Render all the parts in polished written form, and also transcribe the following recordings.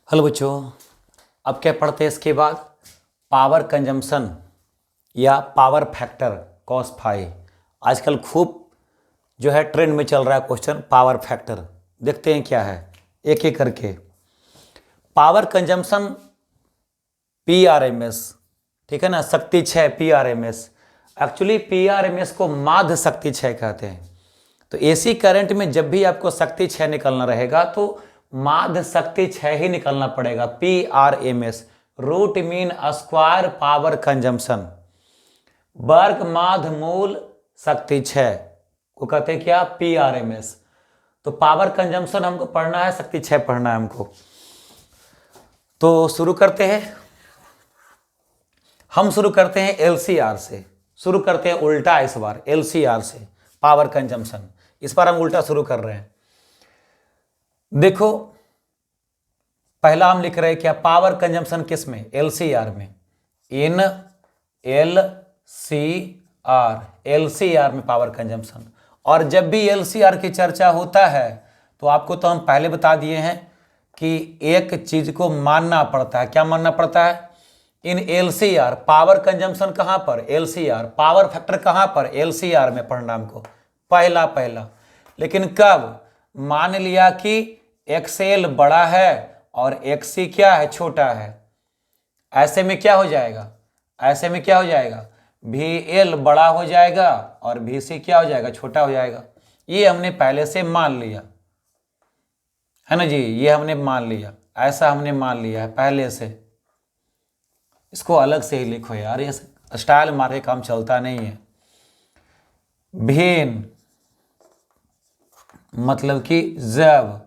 Hello बच्चों, अब क्या पढ़ते हैं इसके बाद? पावर कंजम्पशन या पावर फैक्टर कॉस फाई। आजकल खूब जो है ट्रेंड में चल रहा है क्वेश्चन पावर फैक्टर। देखते हैं क्या है एक एक करके। पावर कंजम्पशन PRMS, ठीक है ना, शक्ति क्षय PRMS। एक्चुअली PRMS को माध्य शक्ति क्षय कहते हैं। तो AC करंट में जब भी आपको शक्ति क्षय निकलना रहेगा तो माध्य शक्ति क्षय ही निकलना पड़ेगा। PRMS root mean square power consumption, वर्ग माध्य मूल शक्ति क्षय को कहते हैं क्या? PRMS। तो पावर कंजम्पशन हमको पढ़ना है, शक्ति क्षय पढ़ना है हमको। तो शुरू करते हैं। हम शुरू करते हैं LCR से, शुरू करते हैं उल्टा इस बार LCR से पावर कंजम्पशन। इस बार हम उल्टा शुरू कर रहे हैं। देखो, पहला हम लिख रहे हैं क्या? पावर कंजम्पशन किस में? LCR में। इन LCR में पावर कंजम्पशन। और जब भी LCR की चर्चा होता है तो आपको तो हम पहले बता दिए हैं कि एक चीज को मानना पड़ता है। क्या मानना पड़ता है? इन LCR पावर कंजम्पशन कहां पर? LCR पावर फैक्टर कहां पर? LCR में पढ़ना हमको पहला। लेकिन कब मान लिया कि XL बड़ा है और XC क्या है? छोटा है। ऐसे में क्या हो जाएगा? VL बड़ा हो जाएगा और VC क्या हो जाएगा? छोटा हो जाएगा। ये हमने पहले से मान लिया है ना जी, ये हमने मान लिया, ऐसा हमने मान लिया है पहले से। इसको अलग से ही लिखो यार, ये स्टाइल मार के काम चलता नहीं है। भिन्न मतलब कि जब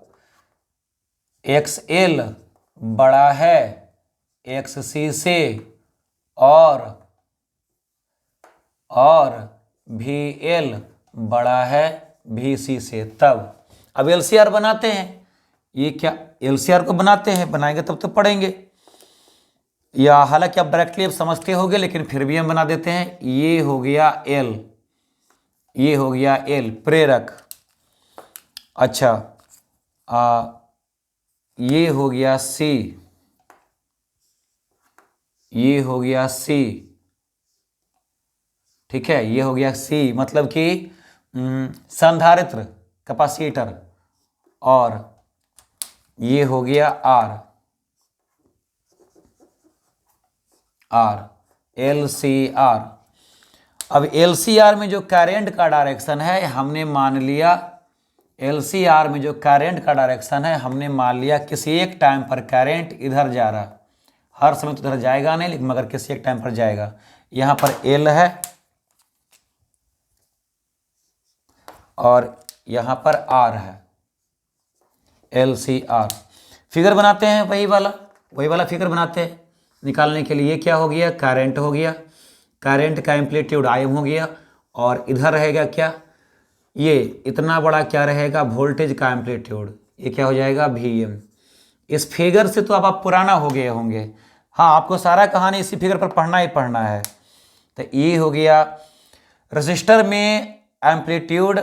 XL बड़ा है XC से और VL बड़ा है VC से, तब अब LCR बनाते हैं। ये क्या LCR को बनाते हैं? बनाएंगे तब तो पढ़ेंगे, या हालांकि आप डायरेक्टली अब समझते होगे लेकिन फिर भी हम बना देते हैं। ये हो गया L, ये हो गया L प्रेरक। अच्छा, ये हो गया C, ये हो गया C, ठीक है, ये हो गया C मतलब कि संधारित्र कैपेसिटर। और ये हो गया R LCR। अब LCR में जो करंट का डायरेक्शन है हमने मान लिया, LCR में जो करंट का डायरेक्शन है हमने मान लिया किसी एक टाइम पर करंट इधर जा रहा। हर समय तो इधर जाएगा नहीं, लेकिन मगर किसी एक टाइम पर जाएगा। यहां पर L है और यहां पर R है, LCR। फिगर बनाते हैं, वही वाला फिगर बनाते हैं निकालने के लिए। क्या हो गया? करंट हो गया, करंट का एम्पलीट्यूड IM हो गया, और इधर रहेगा क्या? ये इतना बड़ा क्या रहेगा? वोल्टेज का एम्पलीट्यूड। ये क्या हो जाएगा? VM। इस फिगर से तो अब आप पुराना हो गए होंगे। हाँ, आपको सारा कहानी इसी फिगर पर पढ़ना ही पढ़ना है। तो ये हो गया रजिस्टर में एम्पलीट्यूड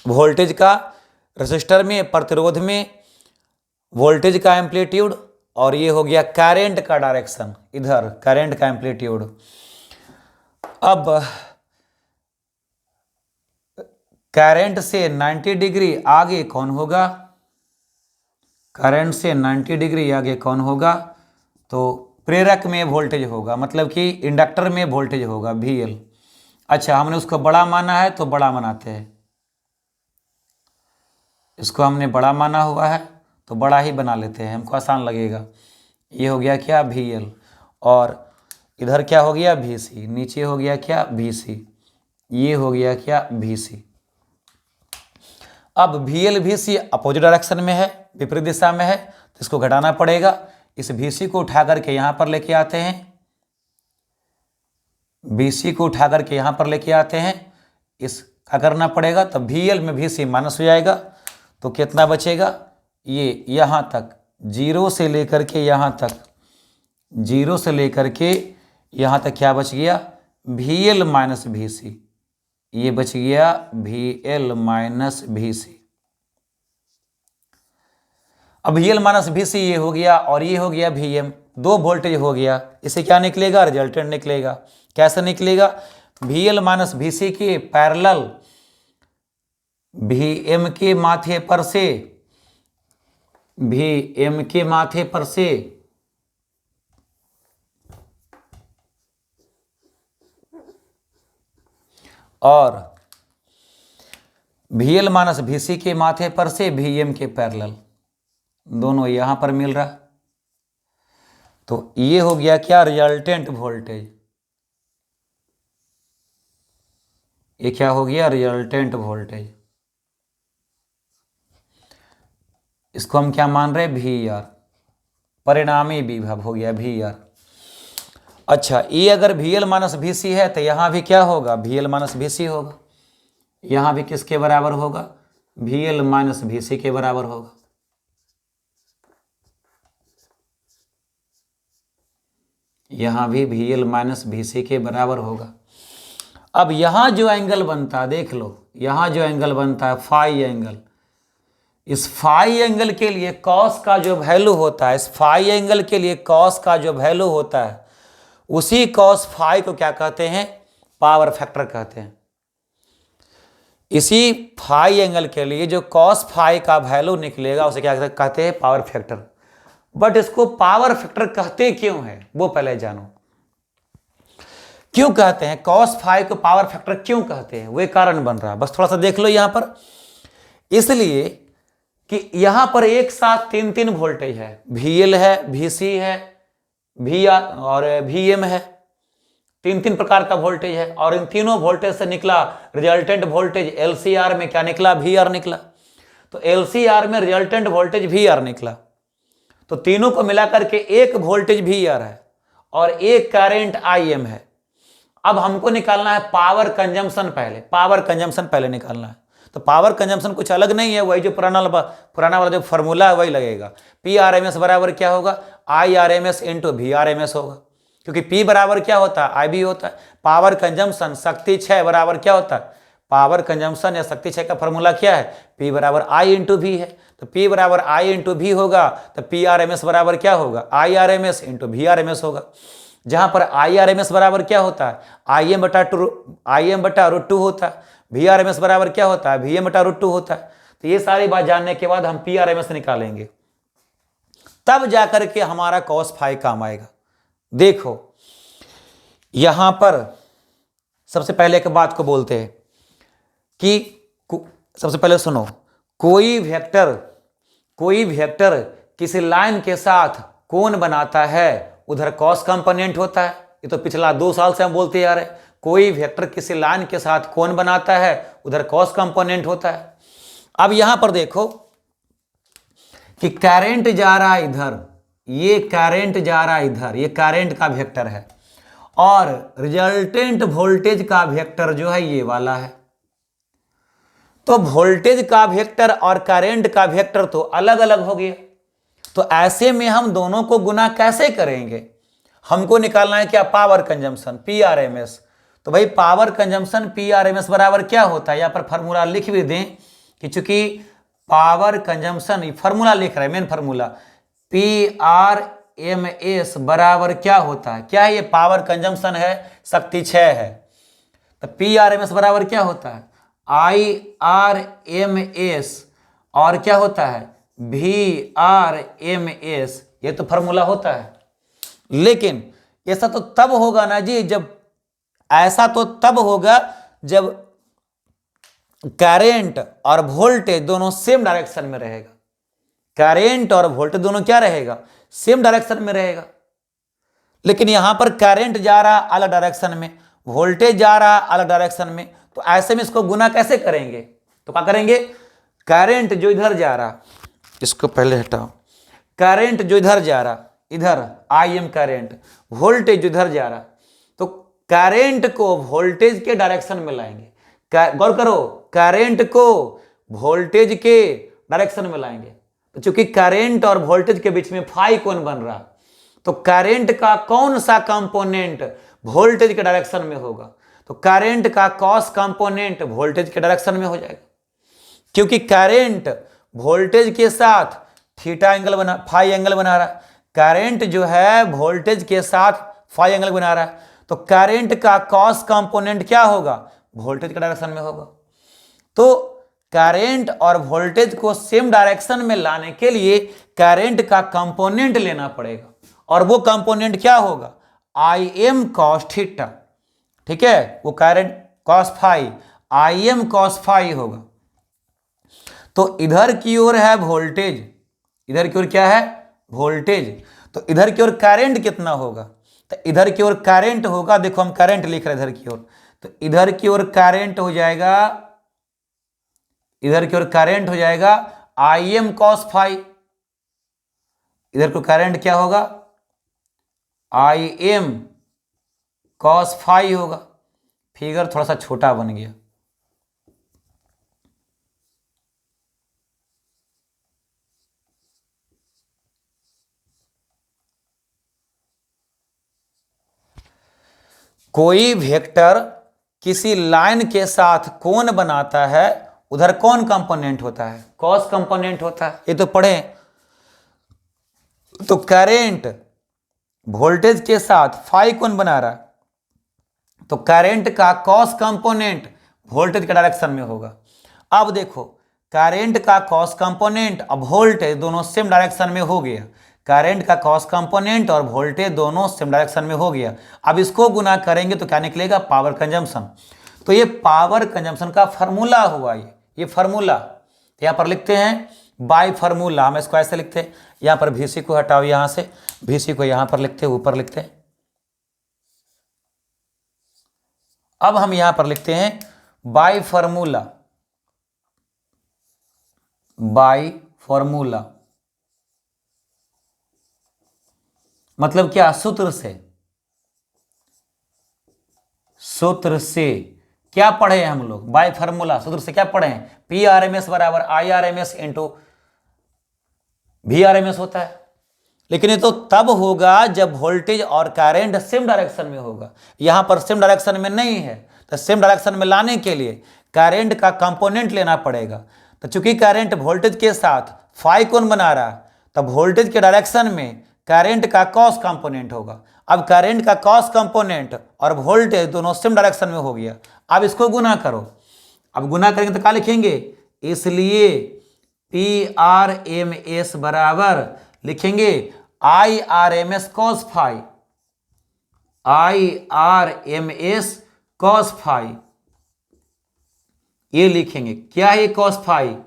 वोल्टेज का, रजिस्टर में प्रतिरोध में वोल्टेज का एम्पलीट्यूड, और ये हो गया करंट का डायरेक्शन, इधर करंट का एम्पलीट्यूड। अब करंट से 90 डिग्री आगे कौन होगा? करंट से 90 डिग्री आगे कौन होगा? तो प्रेरक में वोल्टेज होगा, मतलब कि इंडक्टर में वोल्टेज होगा VL। अच्छा, हमने उसको बड़ा माना है तो बड़ा बनाते हैं, इसको हमने बड़ा माना हुआ है तो बड़ा ही बना लेते हैं, हमको आसान लगेगा। ये हो गया क्या? VL। और इधर क्या हो गया? VC। नीचे हो गया क्या? VC। ये हो गया क्या? VC। अब VL VC अपोजिट डायरेक्शन में है, विपरीत दिशा में है, तो इसको घटाना पड़ेगा। इस VC को उठा करके यहां पर लेके आते हैं, BC को उठा करके यहां पर लेके आते हैं। इस क्या करना पड़ेगा? तब VL में VC माइनस हो जाएगा, तो कितना बचेगा? ये यहां तक, जीरो से लेकर के यहां तक, जीरो से लेकर के यहां तक क्या बच गया? VL minus VC। ये बच गया VL माइनस VC। अब VL माइनस VC ये हो गया और ये हो गया VM, दो वोल्टेज हो गया, इसे क्या निकलेगा, रिजल्टेंट निकलेगा। कैसे निकलेगा, VL माइनस VC के पैरेलल VM के माथे पर से, VM के माथे पर से और VL माइनस VC के माथे पर से VM के पैरेलल, दोनों यहां पर मिल रहा। तो ये हो गया क्या, रिजल्टेंट वोल्टेज। ये क्या हो गया, रिजल्टेंट वोल्टेज। इसको हम क्या मान रहे हैं, VR, परिणामी विभव हो गया VR। अच्छा, ये अगर VL माइनस VC है तो यहां भी क्या होगा, VL माइनस VC होगा। यहां भी किसके बराबर होगा, VL माइनस VC के बराबर होगा। यहां भी VL माइनस VC के बराबर होगा। अब यहां जो एंगल बनता है, देख लो, यहां जो एंगल बनता है फाई एंगल, इस फाई एंगल के लिए कॉस का जो वैल्यू होता है, इस फाई एंगल के लिए कॉस का जो वैल्यू होता है, उसी कॉस फाई को क्या कहते हैं, पावर फैक्टर कहते हैं। इसी फाई एंगल के लिए जो कॉस फाई का वैल्यू निकलेगा उसे क्या कहते हैं, पावर फैक्टर। बट इसको पावर फैक्टर कहते क्यों है, वो पहले जानो। क्यों कहते हैं कॉस फाई को पावर फैक्टर क्यों कहते हैं, वो कारण बन रहा है, बस थोड़ा सा देख लो यहां पर। इसलिए कि यहां पर एक साथ तीन तीन वोल्टेज है, VL है, VC है, VR और VM है, तीन तीन प्रकार का वोल्टेज है। और इन तीनों वोल्टेज से निकला रिजल्टेंट वोल्टेज LCR में क्या निकला, VR निकला। तो LCR में रिजल्टेंट वोल्टेज VR निकला। तो तीनों को मिलाकर के एक वोल्टेज VR है और एक करंट IM है। अब हमको निकालना है पावर कंजम्पशन, पहले पावर कंजम्पशन पहले निकालना है। तो पावर कंजम्पशन कुछ अलग नहीं है, वही जो पुराना वाला जो फॉर्मूला है वही लगेगा। PRMS बराबर क्या होगा, IRMS इंटू VRMS होगा, क्योंकि P बराबर क्या होता है, IB होता है। पावर कंजम्पशन शक्ति क्षय बराबर क्या होता है, पावर कंजम्पशन या शक्ति क्षय का फॉर्मूला क्या है, P बराबर I इंटू V है। तो P बराबर I इंटू V होगा तो PRMS बराबर क्या होगा, IRMS इंटू VRMS होगा। जहां पर IRMS बराबर क्या होता है, IM बटा √2 होता है। VRMS बराबर क्या होता है, VM बटा √2 होता है। तो ये सारी बात जानने के बाद हम PRMS निकालेंगे, तब जाकर के हमारा कॉस फाई काम आएगा। देखो यहां पर सबसे पहले एक बात को बोलते हैं कि सबसे पहले सुनो, कोई वेक्टर किसी लाइन के साथ कोण बनाता है, उधर कॉस कंपोनेंट होता है। ये तो पिछला 2 साल से हम बोलते आ रहे हैं, कोई वेक्टर किसी लाइन के साथ कोण बनाता है, उधर कॉस कंपोनेंट होता है। अब यहां पर देखो कि करंट जा रहा है इधर, ये करंट जा रहा है इधर, ये करंट का वेक्टर है, और रिजल्टेंट वोल्टेज का वेक्टर जो है ये वाला है। तो वोल्टेज का वेक्टर और करंट का वेक्टर तो अलग अलग हो गया। तो ऐसे में हम दोनों को गुना कैसे करेंगे, हमको निकालना है क्या, पावर कंजम्पशन PRMS। तो भाई पावर कंजम्पशन PRMS बराबर क्या होता है, यहां पर फॉर्मूला लिख भी दें कि चूंकि पावर कंजम्पशन फॉर्मूला लिख रहे हैं, मेन फॉर्मूला PRMS बराबर क्या होता है, क्या है ये, पावर कंजम्पशन है, शक्ति क्षय है। तो PRMS बराबर क्या होता है, IRMS और क्या होता है, VRMS। ये तो फॉर्मूला होता है। लेकिन ऐसा तो तब होगा ना जी, जब करंट और वोल्टेज दोनों सेम डायरेक्शन में रहेगा। करंट और वोल्टेज दोनों क्या रहेगा, सेम डायरेक्शन में रहेगा। लेकिन यहां पर करंट जा रहा अलग डायरेक्शन में, वोल्टेज जा रहा अलग डायरेक्शन में। तो ऐसे में इसको गुना कैसे करेंगे, तो क्या करेंगे, करंट जो इधर जा रहा, इसको पहले हटाओ, करंट जो इधर जा रहा, इधर IM करंट, वोल्टेज जो इधर जा रहा, तो करंट को वोल्टेज के डायरेक्शन में लाएंगे। गौर करो, करंट को वोल्टेज के डायरेक्शन में लाएंगे। तो चूंकि करंट और वोल्टेज के बीच में फाई कोण बन रहा, तो करंट का कौन सा कंपोनेंट वोल्टेज के डायरेक्शन में होगा, तो करंट का कॉस कंपोनेंट वोल्टेज के डायरेक्शन में हो जाएगा। क्योंकि करंट वोल्टेज के साथ थीटा एंगल बना, फाई एंगल बना रहा है। करंट जो है वोल्टेज के साथ फाई एंगल बना रहा है, तो करंट का कॉस कंपोनेंट क्या होगा, वोल्टेज के डायरेक्शन में होगा। तो करंट और वोल्टेज को सेम डायरेक्शन में लाने के लिए करंट का कंपोनेंट लेना पड़ेगा, और वो कंपोनेंट क्या होगा, आई एम कॉस थीटा। ठीक है, वो current cos phi, I M cos phi होगा। तो इधर की ओर है वोल्टेज, इधर की ओर क्या है, वोल्टेज, तो इधर की ओर करंट कितना होगा, तो इधर की ओर करंट होगा, देखो हम करंट लिख रहे हैं इधर की ओर, तो इधर की ओर करंट हो जाएगा, इधर की ओर करंट हो जाएगा आई एम कॉस फाई, इधर को करंट क्या होगा, आई एम कॉस फाई होगा। फिगर थोड़ा सा छोटा बन गया। कोई वेक्टर किसी लाइन के साथ कोण बनाता है, उधर कौन कंपोनेंट होता है, कॉस कंपोनेंट होता है, ये तो पढ़े। तो करंट वोल्टेज के साथ फाई कोण बना रहा है, तो करंट का कॉस कंपोनेंट वोल्टेज के डायरेक्शन में होगा। अब देखो करंट का कॉस कंपोनेंट और वोल्टेज दोनों सेम डायरेक्शन में हो गया, करंट का कॉस कंपोनेंट और वोल्टेज दोनों सेम डायरेक्शन में हो गया। अब इसको गुना करेंगे तो क्या निकलेगा, पावर कंजम्पशन। तो ये पावर कंजम्पशन का फार्मूला हुआ, ये फार्मूला यहाँ पर लिखते हैं बाय फार्मूला, हम इसको ऐसे लिखते हैं, यहाँ पर VC को हटाओ, यहाँ से VC को यहाँ पर लिखते हैं, ऊपर लिखते हैं। अब हम यहां पर लिखते हैं बाय फार्मूला, बाय फार्मूला मतलब क्या, सूत्र से, सूत्र से क्या पढ़े हैं हम लोग, बाय फार्मूला सूत्र से क्या पढ़े हैं, PRMS बराबर IRMS इंटू VRMS होता है। लेकिन ये तो तब होगा जब वोल्टेज और करंट सेम डायरेक्शन में होगा, यहां पर सेम डायरेक्शन में नहीं है, तो सेम डायरेक्शन में लाने के लिए करंट का कंपोनेंट लेना पड़ेगा। तो चूंकि करंट वोल्टेज के साथ फाई कोण बना रहा है, तब वोल्टेज के डायरेक्शन में करंट का कॉस कंपोनेंट होगा। अब करंट का कॉस कंपोनेंट और वोल्टेज दोनों सेम डायरेक्शन में हो गया। अब इसको गुना करो, अब गुना करेंगे तो क्या लिखेंगे, इसलिए PRMS बराबर लिखेंगे IRMS cos phi, IRMS cos phi, ये लिखेंगे। क्या है cos phi,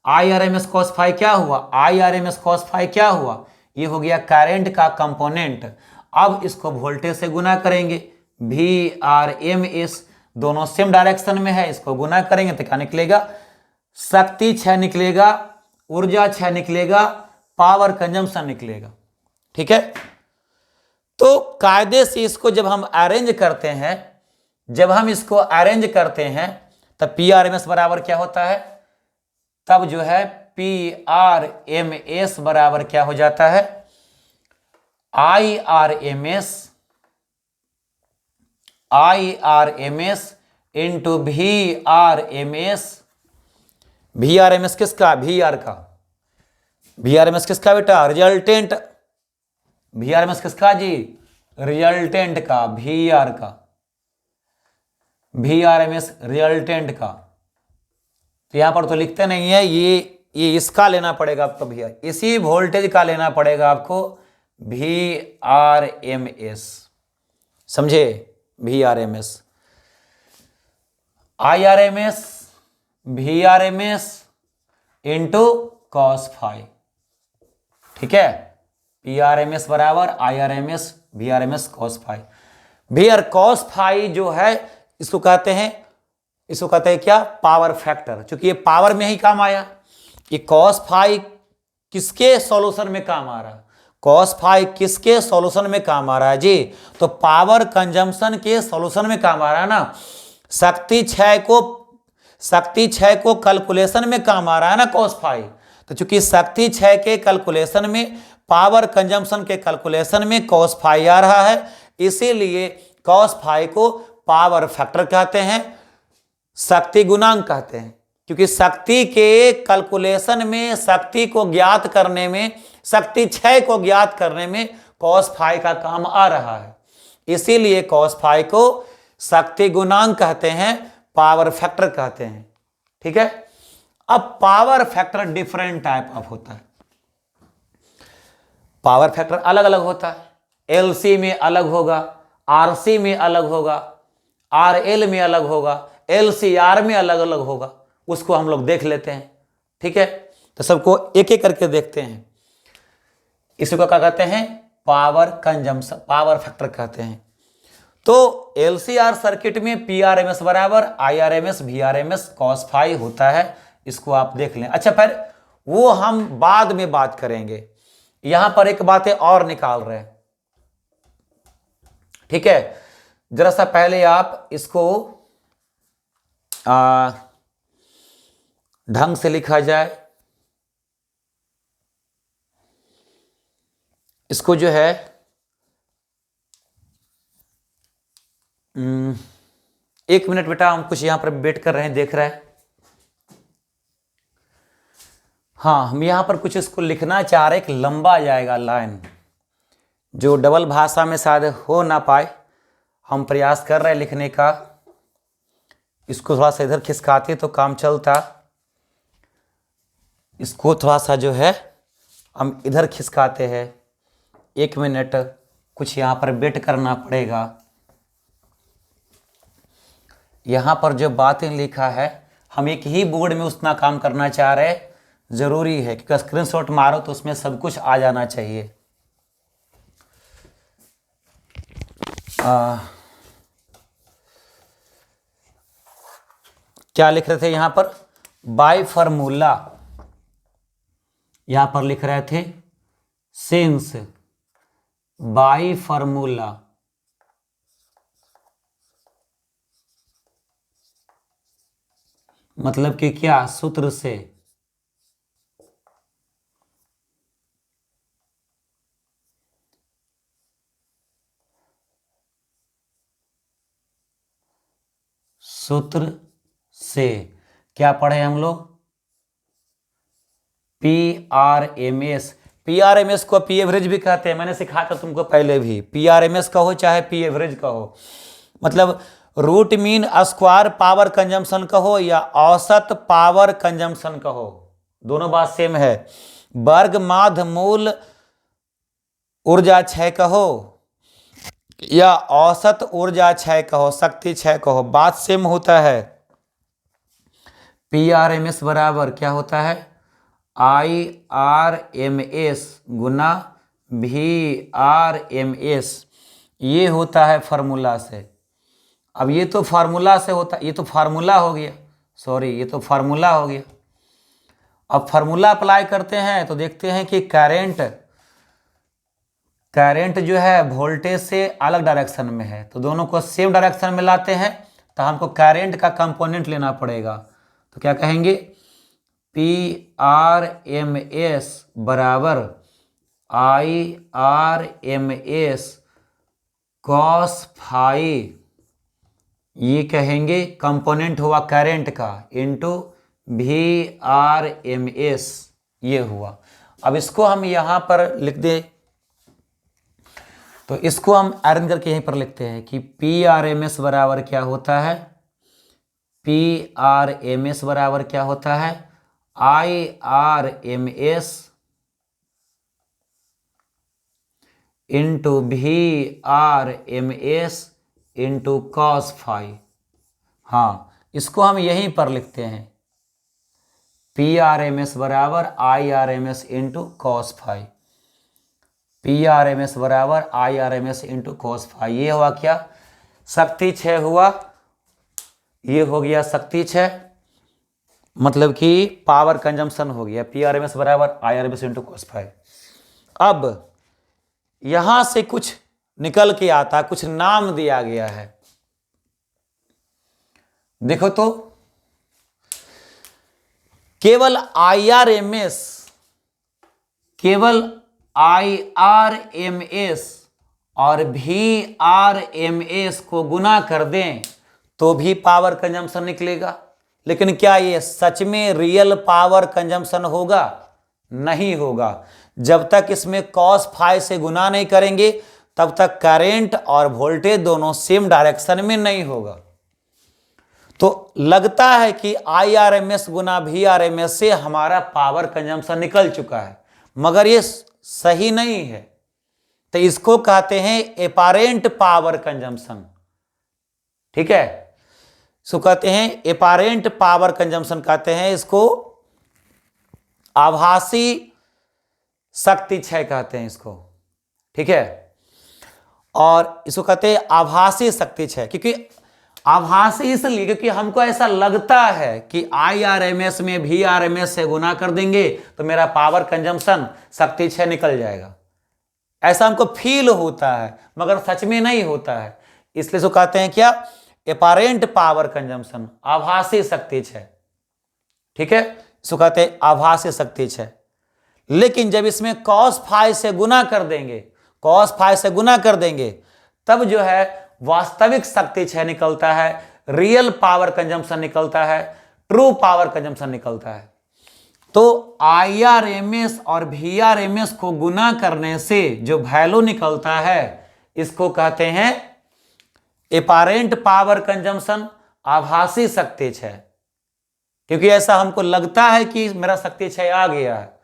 IRMS cos phi क्या हुआ, IRMS कॉस फाई क्या हुआ, ये हो गया करंट का कंपोनेंट। अब इसको वोल्टेज से गुना करेंगे, VRMS दोनों सेम डायरेक्शन में है, इसको गुना करेंगे तो क्या निकलेगा, शक्ति 6 निकलेगा, ऊर्जा 6 निकलेगा, पावर कंजम्पशन निकलेगा। ठीक है, तो कायदे से इसको जब हम अरेंज करते हैं, जब हम इसको अरेंज करते हैं तब PRMS बराबर क्या होता है, तब जो है PRMS बराबर क्या हो जाता है, IRMS इंटू VRMS। VRMS किसका, VR का, VRMS किसका बेटा, रिजल्टेंट, VRMS किसका जी, रिजल्टेंट का, VR का, VRMS रिजल्टेंट का। तो यहां पर तो लिखते नहीं है, ये इसका लेना पड़ेगा आपको, VR इसी वोल्टेज का लेना पड़ेगा आपको, VRMS, समझे, VRMS, IRMS VRMS into cos phi. ठीक है, PRMS बराबर IRMS VRMS cos phi. VR cos phi जो है इसको कहते हैं, इसको कहते हैं क्या, पावर फैक्टर। चूंकि ये पावर में ही काम आया, ये कॉस फाई किसके सॉल्यूशन में काम आ रहा है, कॉस फाई किसके सॉल्यूशन में काम आ रहा है जी, तो पावर कंजम्पशन के सॉल्यूशन में काम आ रहा है ना। शक्ति 6 को कैलकुलेशन में काम आ रहा है ना कॉस फाई। तो चूंकि शक्ति 6 के कैलकुलेशन में, पावर कंजम्पशन के कैलकुलेशन में कॉस फाई आ रहा है, इसीलिए कॉस फाई को पावर फैक्टर कहते हैं, शक्ति गुणांक कहते हैं। क्योंकि शक्ति के कैलकुलेशन में, शक्ति को ज्ञात करने में, शक्ति क्षय को ज्ञात करने में cos फाई का काम आ रहा है। इसीलिए cos फाई को शक्ति गुणांक कहते हैं, पावर फैक्टर कहते हैं। ठीक है। अब power factor different type of होता है। पावर फैक्टर अलग अलग होता है। एलसी में अलग होगा, आरसी में अलग होगा, आरएल में अलग होगा, एलसीआर में अलग अलग होगा। उसको हम लोग देख लेते हैं। ठीक है। तो सबको एक एक करके देखते हैं। इसको क्या कहते हैं? पावर कंजम्पशन, पावर फैक्टर कहते हैं। तो एलसीआर सर्किट में पीआरएमएस बराबर आईआरएमएस वीआरएमएस cos फाई होता है। इसको आप देख लें। अच्छा, फिर वो हम बाद में बात करेंगे। यहां पर एक बातें और निकाल रहे हैं। ठीक है। जरा सा पहले आप इसको ढंग से लिखा जाए। इसको जो है एक मिनट बेटा, हम कुछ यहां पर वेट कर रहे हैं, देख रहे हैं। हाँ, हम यहां पर कुछ इसको लिखना चाह रहे हैं। एक लंबा जाएगा लाइन, जो डबल भाषा में शायद हो ना पाए। हम प्रयास कर रहे हैं लिखने का। इसको थोड़ा सा इधर खिसकाते तो काम चलता। इसको थोड़ा सा जो है हम इधर खिसकाते हैं। एक मिनट, कुछ यहाँ पर वेट करना पड़ेगा। यहाँ पर जो बातें लिखा है, हम एक ही बोर्ड में उतना काम करना चाह रहे हैं। ज़रूरी है कि स्क्रीनशॉट मारो तो उसमें सब कुछ आ जाना चाहिए। क्या लिख रहे थे यहाँ पर? Bye formula. यहाँ पर लिख रहे थे सिंस बाय फार्मूला। मतलब कि क्या? सूत्र से। सूत्र से क्या पढ़े हम लोग? पीआरएमएस। पीआरएमएस को पी एवरेज भी कहते हैं। मैंने सिखाया था तुमको पहले भी। पीआरएमएस कहो चाहे पी एवरेज कहो, मतलब root mean square power consumption कहो या औसत पावर कंजम्पशन कहो, दोनों बात सेम है। वर्ग माध्य मूल ऊर्जा क्षय कहो या औसत ऊर्जा क्षय कहो, शक्ति क्षय कहो, बात सेम होता है। पीआरएमएस बराबर क्या होता है? आईआरएमएस गुना वीआरएमएस। ये होता है फार्मूला से। अब ये तो फार्मूला से होता, ये तो फार्मूला हो गया, सॉरी ये तो फार्मूला हो गया। अब फार्मूला अप्लाई करते हैं तो देखते हैं कि करंट जो है वोल्टेज से अलग डायरेक्शन में है, तो दोनों को सेम डायरेक्शन में लाते हैं तो हमको करंट का कंपोनेंट लेना पड़ेगा। तो क्या कहेंगे? पीआरएमएस बराबर आईआरएमएस cos फाई, ये कहेंगे कंपोनेंट हुआ करंट का, इंटू वीआरएमएस, ये हुआ। अब इसको हम यहाँ पर लिख दें, तो इसको हम आयरन करके यहीं पर लिखते हैं कि पीआरएमएस बराबर क्या होता है? पीआरएमएस बराबर क्या होता है? IRMS into VRMS into cos phi. हाँ, इसको हम यहीं पर लिखते हैं, पीआरएमएस बराबर IRMS into cos phi. PRMS बराबर आईआरएमएस इंटू cos फाई। ये हुआ क्या? शक्ति क्षय हुआ। ये हो गया शक्ति क्षय, मतलब कि पावर कंजम्पशन हो गया। पीआरएमएस बराबर आईआरएमएस इंटू cos फाई। अब यहां से कुछ निकल के आता, कुछ नाम दिया गया है। देखो तो, केवल आईआरएमएस और वीआरएमएस को गुना कर दें तो भी पावर कंजम्पशन निकलेगा। लेकिन क्या ये सच में रियल पावर कंजम्पशन होगा? नहीं होगा। जब तक इसमें कॉस फाई से गुना नहीं करेंगे तब तक करंट और वोल्टेज दोनों सेम डायरेक्शन में नहीं होगा। तो लगता है कि IRMS गुना VRMS से हमारा पावर कंजम्पशन निकल चुका है, मगर ये सही नहीं है। तो इसको कहते हैं एपारेंट पावर कंजम्पशन। ठीक है, इसको कहते हैं एपारेंट पावर कंजम्पशन कहते हैं, इसको आभासी शक्ति क्षय कहते हैं इसको। ठीक है, और इसको कहते हैं आभासी शक्ति क्षय। क्योंकि आभासी इसलिए क्योंकि हमको ऐसा लगता है कि IRMS में VRMS से गुना कर देंगे तो मेरा पावर कंजम्पशन शक्ति क्षय निकल जाएगा, ऐसा हमको फील होता है, मगर सच में नहीं होता है। इसलिए इसको कहते हैं क्या? एपारेंट पावर कंजम्पशन, आभासी शक्ति क्षय। ठीक है, इसको कहते हैं आभासी शक्ति क्षय। लेकिन जब इसमें कॉस फाई से गुना कर देंगे, कॉस फाई से गुना कर देंगे, तब जो है वास्तविक शक्ति क्षय निकलता है, रियल पावर कंजम्पशन निकलता है, ट्रू पावर कंजम्पशन निकलता है। तो IRMS और VRMS को गुना करने से जो वैल्यू निकलता है इसको कहते हैं एपारेंट पावर कंजम्पशन, आभासी शक्ति क्षय। क्योंकि ऐसा हमको लगता है कि मेरा शक्ति क्षय आ गया है,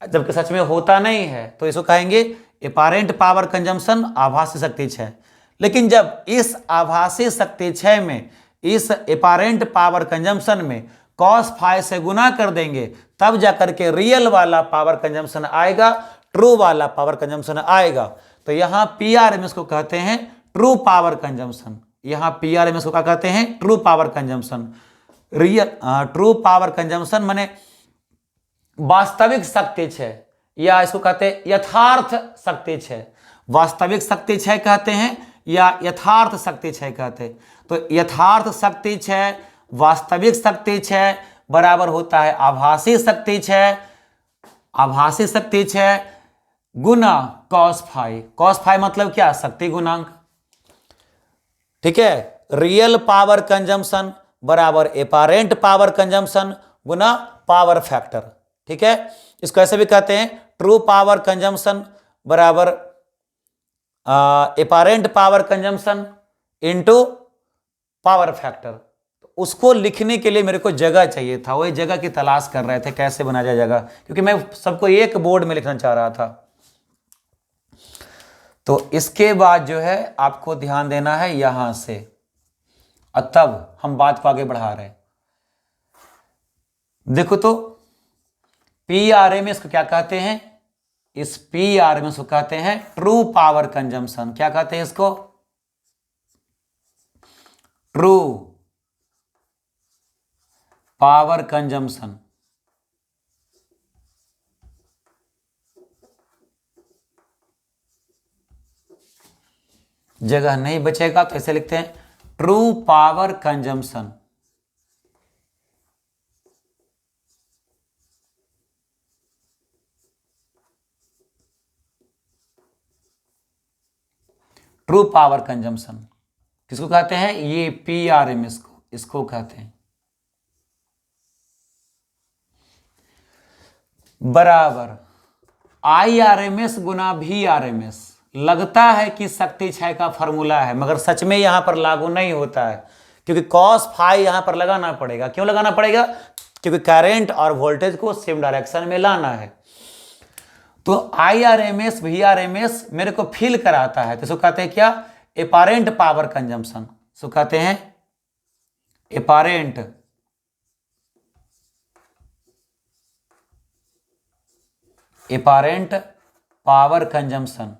जबकि सच में होता नहीं है, तो इसको कहेंगे एपारेंट पावर कंजम्पशन, आभासी शक्ति क्षय। लेकिन जब इस आभासी शक्ति क्षय में, इस एपारेंट पावर कंजम्पशन में कॉस फाई से गुना कर देंगे तब जाकर के रियल वाला पावर कंजम्पशन आएगा, ट्रू वाला पावर कंजम्पशन आएगा। तो यहां PRMS को कहते हैं ट्रू पावर कंजम्पशन। यहां PRMS को क्या कहते हैं? True power consumption. Real true power consumption माने वास्तविक शक्ति क्षय, या इसको कहते हैं यथार्थ शक्ति क्षय। वास्तविक शक्ति क्षय कहते हैं या यथार्थ शक्ति क्षय कहते हैं। तो यथार्थ शक्ति क्षय, वास्तविक शक्ति क्षय बराबर होता है आभासी शक्ति क्षय। आभासी शक्ति क्षय गुना कॉस फाई। कॉस फाई मतलब क्या? शक्ति गुणांक। ठीक है, रियल पावर कंजम्पशन बराबर एपारेंट पावर कंजम्पशन गुना पावर फैक्टर। ठीक है, इसको ऐसे भी कहते हैं ट्रू पावर कंजम्पशन बराबर apparent power consumption into power factor. तो उसको लिखने के लिए मेरे को जगह चाहिए था, वही जगह की तलाश कर रहे थे कैसे बना जाए जगह, क्योंकि मैं सबको एक बोर्ड में लिखना चाह रहा था। तो इसके बाद जो है आपको ध्यान देना है यहां से, और तब हम बात को आगे बढ़ा रहे हैं। देखो तो PRMS को क्या कहते हैं? इस PRMS को कहते हैं ट्रू पावर कंजम्पशन। क्या कहते हैं इसको? True power consumption. जगह नहीं बचेगा तो ऐसे लिखते हैं true power consumption. True power consumption किसको कहते हैं? ये PRMS को, इसको कहते हैं बराबर IRMS गुना VRMS। लगता है कि शक्ति क्षय का फॉर्मूला है, मगर सच में यहां पर लागू नहीं होता है, क्योंकि कॉस फाई यहां पर लगाना पड़ेगा। क्यों लगाना पड़ेगा? क्योंकि करंट और वोल्टेज को सेम डायरेक्शन में लाना है। तो IRMS VRMS मेरे को फील कराता है, तो इसको कहते हैं क्या? एपारेंट पावर कंजम्पशन। इसको कहते हैं एपारेंट पावर कंजम्पशन।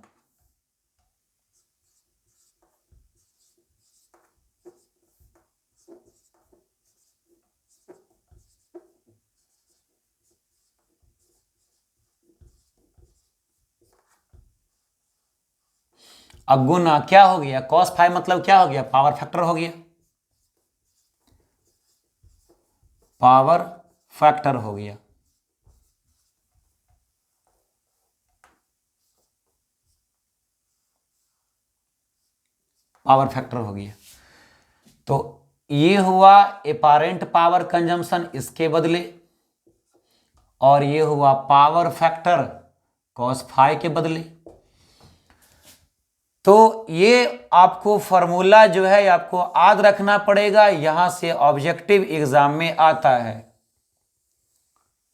अब गुना क्या हो गया? कॉस फाई मतलब क्या हो गया? पावर फैक्टर हो गया, पावर फैक्टर हो गया। पावर फैक्टर हो गया। तो ये हुआ एपारेंट पावर कंजम्पशन इसके बदले, और ये हुआ पावर फैक्टर कॉस फाई के बदले। तो ये आपको फॉर्मूला जो है आपको याद रखना पड़ेगा, यहां से ऑब्जेक्टिव एग्जाम में आता है।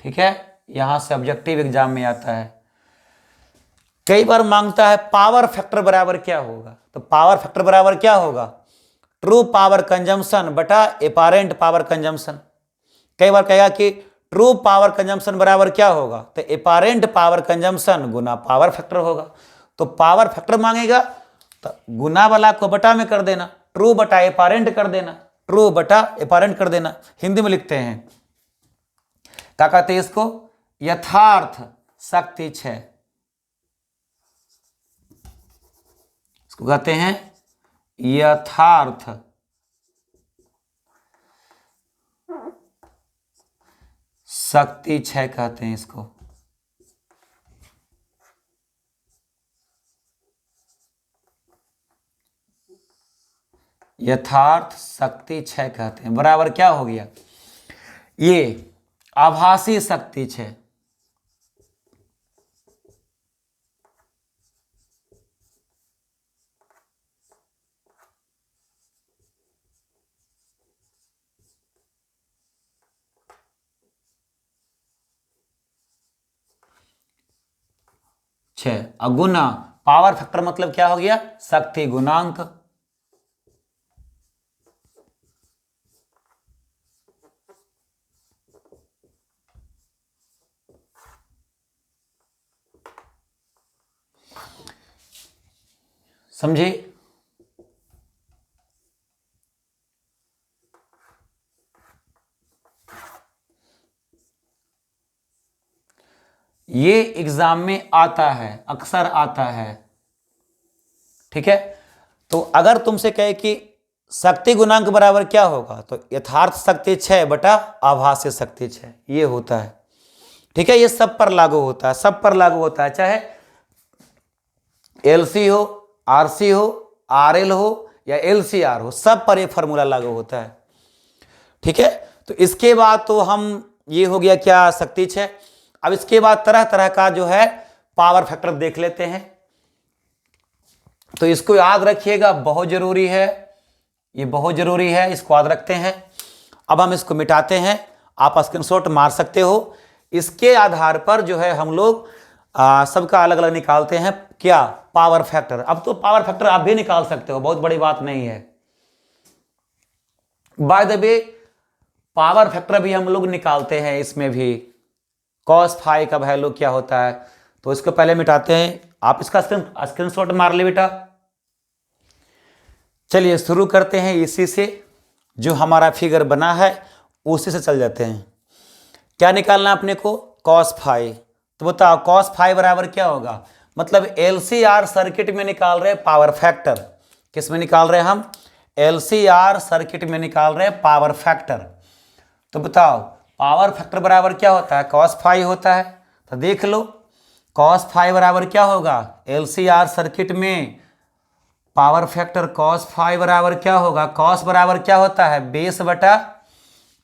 ठीक है, यहां से ऑब्जेक्टिव एग्जाम में आता है। कई बार मांगता है पावर फैक्टर बराबर क्या होगा, तो पावर फैक्टर बराबर क्या होगा, ट्रू पावर कंजम्पशन बटा एपारेंट पावर कंजम्पशन। कई बार कहेगा कि ट्रू पावर कंजम्पशन बराबर क्या होगा, तो एपारेंट पावर कंजम्पशन गुना पावर फैक्टर होगा। तो पावर फैक्टर मांगेगा तो गुना वाला को बटा में कर देना, ट्रू बटा एपारेंट कर देना, ट्रू बटा एपारेंट कर देना। हिंदी में लिखते हैं, क्या कहते हैं इसको, यथार्थ शक्ति 6, इसको कहते हैं यथार्थ शक्ति 6 कहते हैं इसको। यथार्थ शक्ति 6 कहते हैं। बराबर क्या हो गया, ये आभासी शक्ति 6। गुना पावर फैक्टर मतलब क्या हो गया, शक्ति गुणांक। समझे, ये एग्जाम में आता है, अक्सर आता है। ठीक है, तो अगर तुमसे कहे कि शक्ति गुणांक बराबर क्या होगा, तो यथार्थ शक्ति 6 बटा आभासी शक्ति 6 ये होता है। ठीक है, ये सब पर लागू होता है, सब पर लागू होता है, चाहे एलसी हो, आरसी हो, आरएल हो या एलसीआर हो, सब पर ये फॉर्मूला लागू होता है। ठीक है, तो इसके बाद तो हम, ये हो गया क्या, शक्ति 6। अब इसके बाद तरह तरह का जो है पावर फैक्टर देख लेते हैं, तो इसको याद रखिएगा, बहुत जरूरी है, ये बहुत जरूरी है, इसको याद रखते हैं। अब हम इसको मिटाते हैं, आप स्क्रीनशॉट मार सकते हो। इसके आधार पर जो है हम लोग सबका अलग अलग निकालते हैं, क्या, पावर फैक्टर। अब तो पावर फैक्टर आप भी निकाल सकते हो, बहुत बड़ी बात नहीं है। By the way power factor भी हम लोग निकालते हैं, इसमें भी कॉस फाई का वैल्यू क्या होता है, तो इसको पहले मिटाते हैं। आप इसका स्क्रीनशॉट मार ले बेटा। चलिए शुरू करते हैं इसी से, जो हमारा फिगर बना है उसी से चल जाते हैं। क्या निकालना है अपने को, कॉस फाई। तो बताओ कॉस फाई बराबर क्या होगा, मतलब एलसीआर सर्किट में निकाल रहे हैं पावर फैक्टर। किस में निकाल रहे हैं हम, एलसीआर सर्किट में निकाल रहे हैं पावर फैक्टर। तो बताओ पावर फैक्टर बराबर क्या होता है, कॉस फाई होता है। तो देख लो कॉस फाई बराबर क्या होगा, एलसीआर सर्किट में पावर फैक्टर कॉस फाई बराबर क्या होगा, कॉस बराबर क्या होता है, बेस बटा,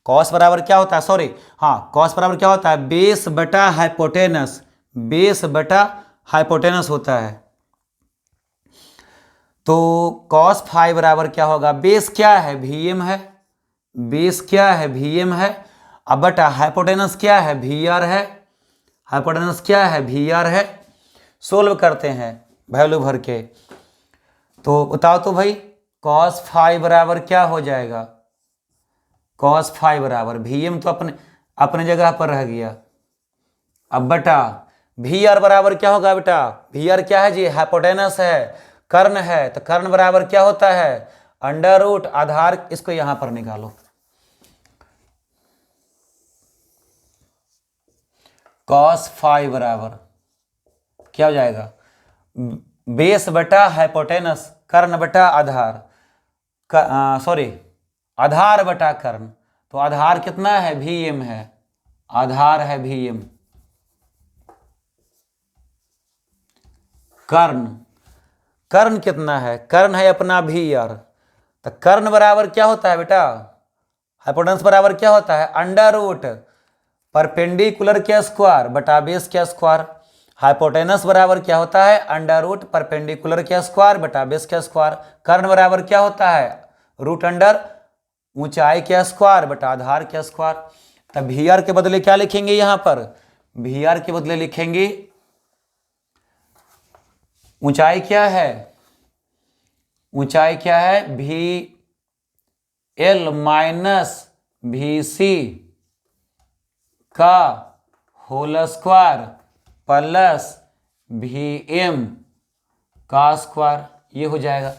कॉस बराबर क्या होता है, सॉरी हाँ, कॉस बराबर क्या होता है, बेस बटा हाइपोटेनस, बेस बटा हाइपोटेनस होता है। तो कॉस फाई बराबर क्या होगा, बेस क्या है, वीएम है, बेस क्या है, वीएम है, अब बटा हाइपोटेनस क्या है, वीआर है, हाइपोटेनस क्या है, वीआर है। सोल्व करते हैं वैल्यू भर के, तो बताओ तो भाई कॉस फाई बराबर क्या हो जाएगा, कॉस फाई बराबर वीएम तो अपने अपने जगह पर रह गया। अब बटा वी आर बराबर क्या होगा बेटा, वी आर क्या है जी, हाइपोटेनस है, कर्ण है, तो कर्ण बराबर क्या होता है, अंडर रूट आधार, इसको यहां पर निकालो। कॉस फाई बराबर क्या हो जाएगा, बेस बटा हाइपोटेनस, कर्ण बटा आधार, सॉरी आधार बटा कर्ण। तो आधार कितना है, वीएम है, आधार है वीएम, कर्ण, कर्ण कितना है, कर्ण है अपना वी आर। तो कर्ण बराबर क्या होता है बेटा, हाइपोटेनस बराबर क्या होता है, अंडर रूट परपेंडिकुलर के स्क्वायर बटा बेस के स्क्वायर। हाइपोटेनस बराबर क्या होता है, अंडर रूट परपेंडिकुलर के स्क्वायर बटा बेस के स्क्वायर। कर्ण बराबर क्या होता है, रूट अंडर ऊंचाई के स्क्वायर बटा आधार के स्क्वायर। तब वी आर के बदले क्या लिखेंगे, यहां पर वी आर के बदले लिखेंगे ऊंचाई क्या है, ऊंचाई क्या है, V L minus V C का whole square plus V M का स्क्वायर, ये हो जाएगा।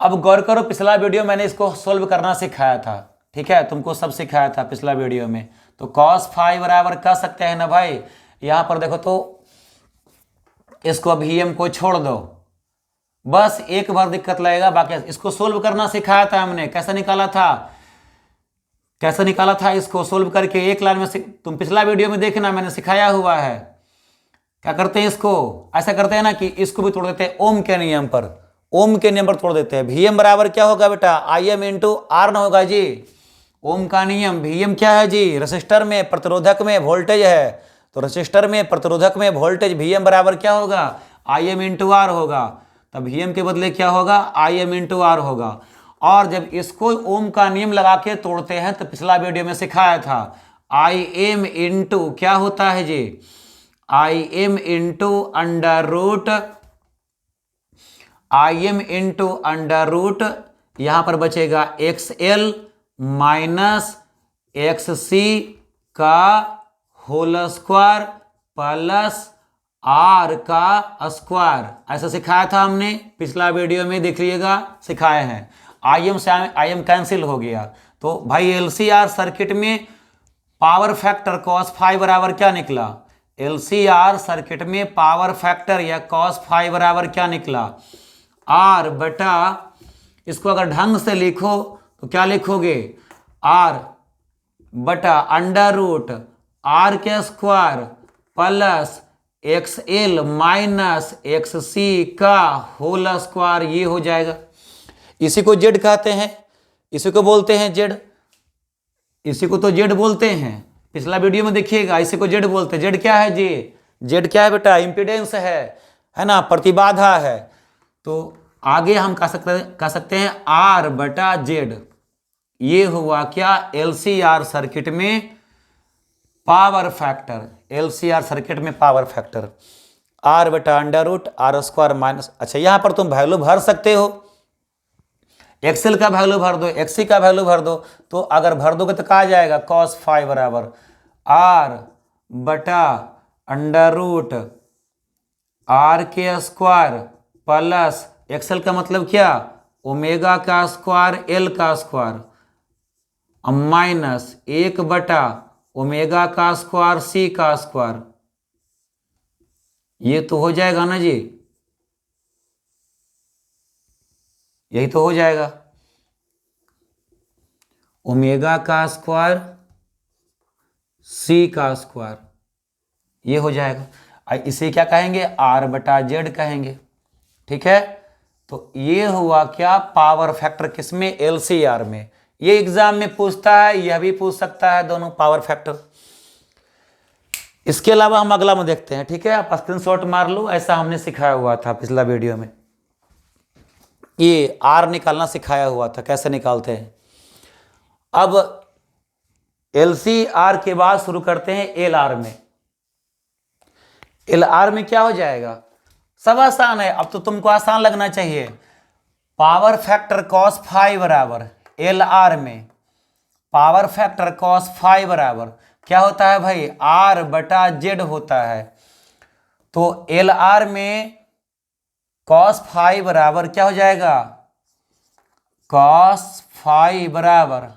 अब गौर करो, पिछला वीडियो मैंने इसको सोल्व करना सिखाया था, ठीक है, तुमको सब सिखाया था पिछला वीडियो में। तो cos फाई बराबर कर सकते हैं ना भाई, यहां पर देखो तो इसको वी एम को छोड़ दो, बस एक बार दिक्कत लगेगा, बाकी इसको सोल्व करना सिखाया था हमने। कैसे निकाला था, कैसे निकाला था इसको सोल्व करके, एक लाइन में तुम पिछला वीडियो में देखना, मैंने सिखाया हुआ है। क्या करते हैं इसको, ऐसा करते हैं ना कि इसको भी तोड़ देते हैं ओम के नियम पर, ओम के नियम पर तोड़ देते हैं। वी एम बराबर क्या होगा बेटा, आई एम इंटू आर ना होगा जी, ओम का नियम। वी एम क्या है जी, रेसिस्टर में प्रतिरोधक में वोल्टेज है, तो रेसिस्टर में प्रतिरोधक में वोल्टेज वी एम बराबर क्या होगा, आई एम इंटू आर होगा। तब वी एम के बदले क्या होगा, आई एम इंटू आर होगा। और जब इसको ओम का नियम लगा के तोड़ते हैं तो पिछला वीडियो में सिखाया था, आई एम इंटू क्या होता है जी, I M into under root, I M into under root, यहां पर बचेगा X L minus X C का होल स्क्वायर प्लस आर का स्क्वायर। ऐसा सिखाया था हमने पिछला वीडियो में, देख लीजिएगा सिखाए हैं। आई एम से आई एम कैंसिल हो गया, तो भाई एलसीआर सर्किट में पावर फैक्टर cos फाई बराबर क्या निकला, एलसीआर सर्किट में पावर फैक्टर या cos फाई बराबर क्या निकला, आर बटा, इसको अगर ढंग से लिखो तो क्या लिखोगे, आर बटा अंडर रूट आर के square plus X L minus X C का होल स्क्वायर, ये हो जाएगा। इसी को जेड कहते हैं, इसी को बोलते हैं जेड, इसी को तो जेड बोलते हैं, पिछला वीडियो में देखिएगा, इसी को जेड बोलते हैं। जेड क्या है जी, जेड क्या है बेटा, इम्पीडेंस है ना, प्रतिबाधा है। तो आगे हम कह सकते हैं आर बटा जेड, ये हुआ क्या, एलसीआर सर्किट में पावर फैक्टर, एलसीआर सर्किट में पावर फैक्टर आर बटा under root R square minus, अच्छा यहां पर तुम वैल्यू भर सकते हो, एक्सएल का वैल्यू भर दो, एक्ससी का वैल्यू भर दो, तो अगर भर दोगे तो कहा जाएगा cos फाई बराबर आर बटा अंडर रूट आर के स्क्वायर प्लस एक्सएल का मतलब क्या, ओमेगा का स्क्वायर एल का स्क्वायर माइनस 1 बटा ओमेगा का स्क्वायर सी का स्क्वायर, ये तो हो जाएगा ना जी, यही तो हो जाएगा, ओमेगा का स्क्वायर सी का स्क्वायर, ये हो जाएगा। इसे क्या कहेंगे, आर बटा जेड कहेंगे, ठीक है। तो ये हुआ क्या, पावर फैक्टर किसमें, एलसीआर में। ये एग्जाम में पूछता है, यह भी पूछ सकता है, दोनों पावर फैक्टर। इसके अलावा हम अगला में देखते हैं, ठीक है, आप स्क्रीनशॉट मार लो, ऐसा हमने सिखाया हुआ था पिछला वीडियो में, ये आर निकालना सिखाया हुआ था, कैसे निकालते हैं। अब एलसीआर के बाद शुरू करते हैं एलआर में। एलआर में क्या हो जाएगा, सब आसान है, अब तो तुमको आसान लगना चाहिए। पावर फैक्टर cos फाई बराबर एलआर में, पावर फैक्टर cos फाई बराबर क्या होता है भाई, आर बटा जेड होता है। तो एलआर में cos फाई बराबर क्या हो जाएगा, cos फाई बराबर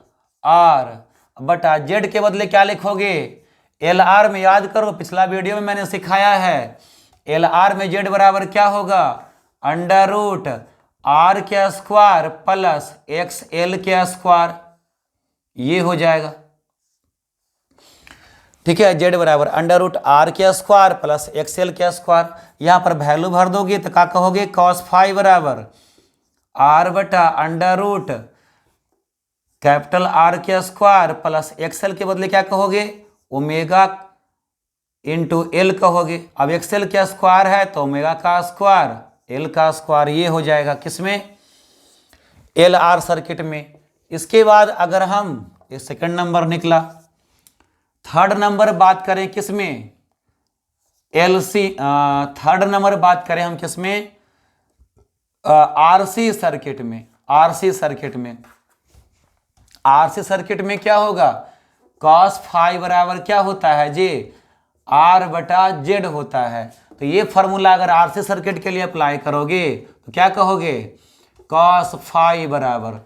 आर बटा जेड के बदले क्या लिखोगे, एल आर में याद करो, पिछला वीडियो में मैंने सिखाया है, एल आर में जेड बराबर क्या होगा, अंडर रूट आर के स्क्वायर प्लस एक्स एल के स्क्वायर, ये हो जाएगा, ठीक है। जेड बराबर अंडर रूट आर के स्क्वायर प्लस एक्स एल के स्क्वायर, यहां पर वैल्यू भर दोगे तो क्या कहोगे, cos फाई बराबर आर बटा अंडर रूट कैपिटल आर के स्क्वायर प्लस एक्सएल के बदले क्या कहोगे, ओमेगा इंटू एल कहोगे। अब एक्सएल क्या स्क्वायर है तो ओमेगा का स्क्वायर, एल का स्क्वायर, ये हो जाएगा किसमें, एल आर सर्किट में। इसके बाद अगर हम, ये सेकंड नंबर निकला, थर्ड नंबर बात करें किसमें, एलसी, थर्ड नंबर बात करें हम किसमें, आरसी सर्किट में। आरसी सर्किट में, आरसी सर्किट में क्या होगा, कॉस फाई बराबर क्या होता है जी, आर बटा जेड होता है। तो ये फॉर्मूला अगर आरसी सर्किट के लिए अप्लाई करोगे तो क्या कहोगे, कॉस फाई बराबर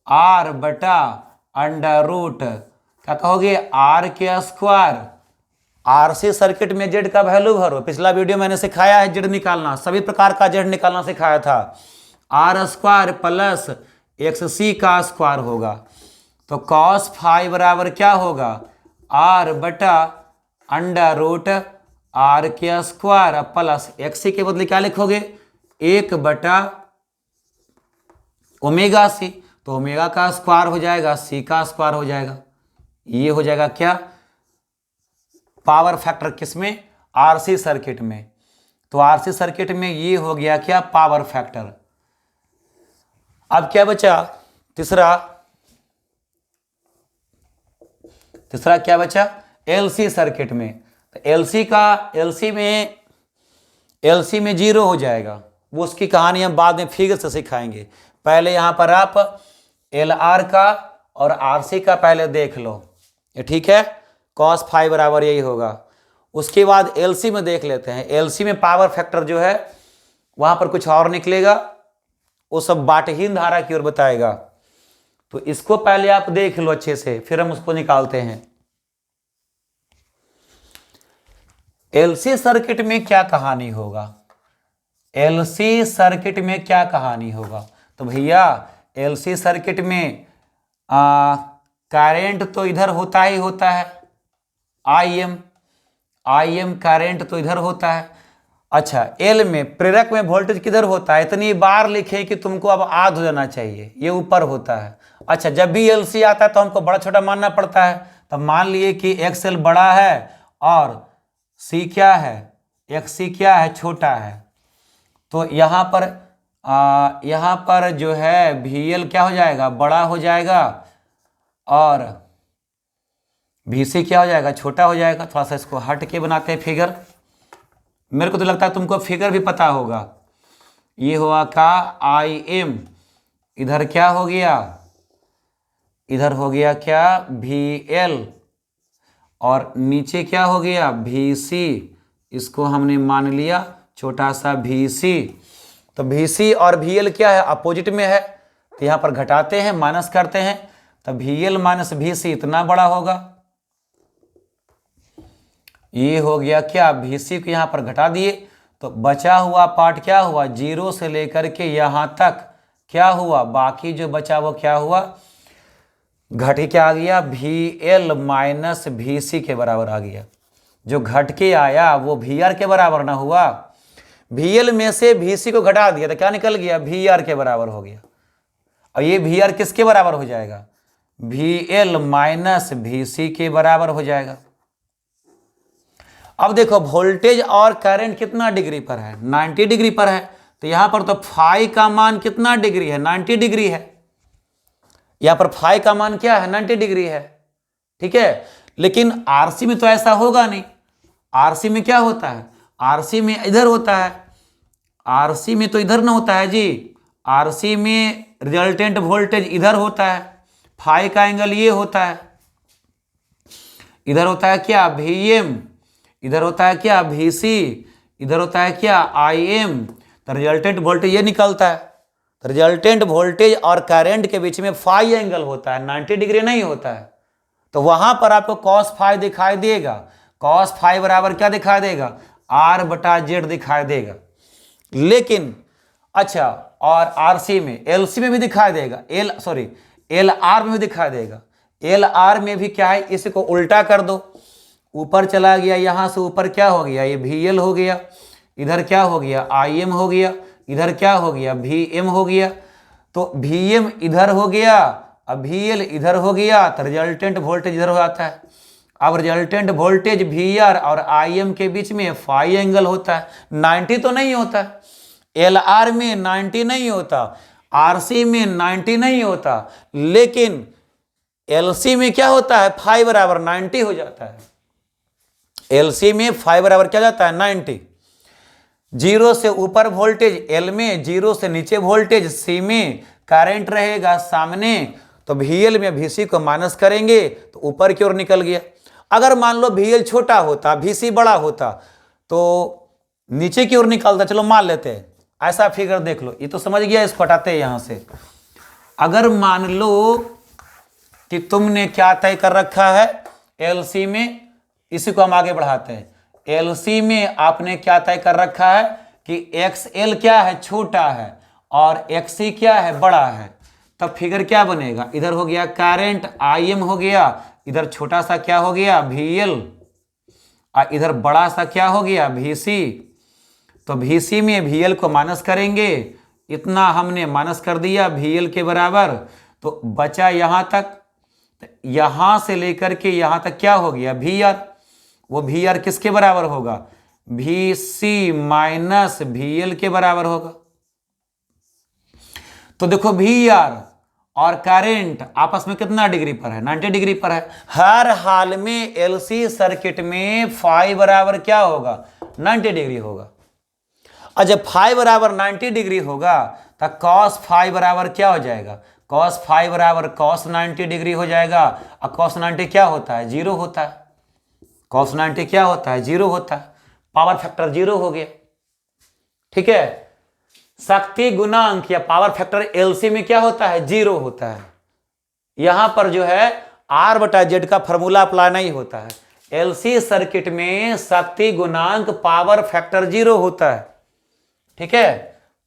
आर बटा अंडर रूट, क्या कहोगे, आर के स्क्वायर। आरसी सर्किट में जेड का वैल्यू भरो, पिछला वीडियो मैंने सिखाया है जेड निकालना, सभी प्रकार का जेड निकालना सिखाया था। Are square plus x C का स्क्वायर होगा। तो कॉस फाई बराबर क्या होगा, आर बटा अंडर रूट आर के स्क्वायर प्लस एक्स सी के बदले क्या लिखोगे, एक बटा ओमेगा सी। तो ओमेगा का स्क्वायर हो जाएगा, सी का स्क्वायर हो जाएगा। ये हो जाएगा क्या, पावर फैक्टर किसमें, आरसी सर्किट में। तो आरसी सर्किट में ये हो गया क्या, पावर फैक्टर। अब क्या बचा, तीसरा क्या बचा, एलसी सर्किट में। तो एलसी में जीरो हो जाएगा, वो उसकी कहानी हम बाद में फिगर से सिखाएंगे। पहले यहां पर आप एल आर का और आरसी का पहले देख लो, ये ठीक है, कॉस फाई बराबर यही होगा। उसके बाद एलसी में देख लेते हैं। एलसी में पावर फैक्टर जो है वहां पर कुछ और निकलेगा, वो सब बाटहीन धारा की ओर बताएगा। तो इसको पहले आप देख लो अच्छे से, फिर हम उसको निकालते हैं। एलसी सर्किट में क्या कहानी होगा, एलसी सर्किट में क्या कहानी होगा, तो भैया एलसी सर्किट में करंट तो इधर होता ही होता है, आई एम करंट तो इधर होता है। अच्छा, एल में प्रेरक में वोल्टेज किधर होता है, इतनी बार लिखे कि तुमको अब याद हो जाना चाहिए, ये ऊपर होता है। अच्छा, जब भी एलसी आता है तो हमको बड़ा छोटा मानना पड़ता है। तब मान लिए कि एक्सएल बड़ा है और सी क्या है, एक्ससी क्या है, छोटा है। तो यहाँ पर जो है VL क्या हो जाएगा, बड़ा हो जाएगा, और VC क्या हो जाएगा, छोटा हो जाएगा। थोड़ा सा इसको हट के बनाते हैं फिगर, मेरे को तो लगता है तुमको फिगर भी पता होगा। ये हुआ का IM, इधर क्या हो गया, इधर हो गया क्या VL, और नीचे क्या हो गया VC, इसको हमने मान लिया छोटा सा VC। तो VC और VL क्या है, अपोजिट में है, तो यहाँ पर घटाते हैं, माइनस करते हैं, तो VL माइनस VC इतना बड़ा होगा। ये हो गया क्या, VC को यहाँ पर घटा दिए, तो बचा हुआ पार्ट क्या हुआ, जीरो से लेकर के यहाँ तक क्या हुआ, बाकी जो बचा वो क्या हुआ, घट के आ गया, VL माइनस VC के बराबर आ गया। जो घट के आया वो VR के बराबर ना हुआ, VL में से VC को घटा दिया तो क्या निकल गया, VR के बराबर हो गया। और ये VR किसके बराबर हो जाएगा, VL माइनस VC के बराबर हो जाएगा। अब देखो वोल्टेज और करंट कितना डिग्री पर है, 90 डिग्री पर है। तो यहां पर तो फाई का मान कितना डिग्री है, 90 डिग्री है। यहां पर फाई का मान क्या है, 90 डिग्री है, ठीक है। लेकिन आरसी में तो ऐसा होगा नहीं। आरसी में क्या होता है, आरसी में इधर होता है, आरसी में तो इधर ना होता है जी। आरसी में रिजल्टेंट वोल्टेज इधर होता है, फाई का एंगल ये होता है, इधर होता है क्या VM, इधर होता है क्या VC, इधर होता है क्या IM। तो रिजल्टेंट वोल्टेज ये निकलता है। तो रिजल्टेंट वोल्टेज और करंट के बीच में फाई एंगल होता है, 90 डिग्री नहीं होता है। तो वहां पर आपको कॉस फाई दिखाई देगा, कॉस फाई बराबर क्या दिखाई देगा, R बटा जेड दिखाई देगा। लेकिन अच्छा, और आरसी में, एलसी में भी दिखाई देगा, LR में भी दिखाई देगा। LR में भी क्या है, इसको उल्टा कर दो, ऊपर चला गया, यहां से ऊपर क्या हो गया, ये VL हो गया, इधर क्या हो गया IM हो गया, इधर क्या हो गया VM हो गया। तो Vm इधर हो गया, अब VL इधर हो गया, तो रिजल्टेंट वोल्टेज इधर हो जाता है। अब रिजल्टेंट वोल्टेज VR और Im के बीच में फाई एंगल होता है, 90 तो नहीं होता, LR में 90 नहीं होता, RC में 90 नहीं होता, लेकिन LC में क्या होता है, फाई बराबर 90 हो जाता है। LC में फाई बराबर क्या जाता है, 90। जीरो से ऊपर वोल्टेज L में, जीरो से नीचे वोल्टेज C में, करंट रहेगा सामने, तो VL में VC को माइनस करेंगे तो ऊपर की ओर निकल गया। अगर मान लो VL छोटा होता, VC बड़ा होता, तो नीचे की ओर निकलता। चलो मान लेते हैं, ऐसा फिगर देख लो, ये तो समझ गया, इसको हटाते हैं यहां से। अगर मान लो कि तुमने क्या तय कर रखा है LC में, इसी को हम आगे बढ़ाते हैं। LC में आपने क्या तय कर रखा है कि XL क्या है, छोटा है, और XC क्या है, बड़ा है। तब फिगर क्या बनेगा, इधर हो गया करंट IM हो गया, इधर छोटा सा क्या हो गया, VL, और इधर बड़ा सा क्या हो गया, VC। तो VC में VL को माइनस करेंगे, इतना हमने माइनस कर दिया VL के बराबर, तो बचा यहां तक, यहां से लेकर के यहां तक क्या हो गया, VR। वो VR किसके बराबर होगा, VC माइनस VL के बराबर होगा। तो देखो VR और करंट आपस में कितना डिग्री पर है, 90 डिग्री पर है। हर हाल में LC सर्किट में फाई बराबर क्या होगा, 90 डिग्री होगा। और जब फाई बराबर 90 डिग्री होगा तो कॉस फाई बराबर क्या हो जाएगा, कॉस फाई बराबर कॉस 90 डिग्री हो जाएगा। और कॉस 90 क्या होता है, जीरो होता है। कॉस 90 क्या होता है, जीरो होता है। पावर फैक्टर जीरो हो गया, ठीक है। शक्ति गुणांक या पावर फैक्टर LC में क्या होता है, जीरो होता है। यहां पर जो है R/Z का फॉर्मूला अप्लाई नहीं होता है। LC सर्किट में शक्ति गुणांक पावर फैक्टर जीरो होता है, ठीक है।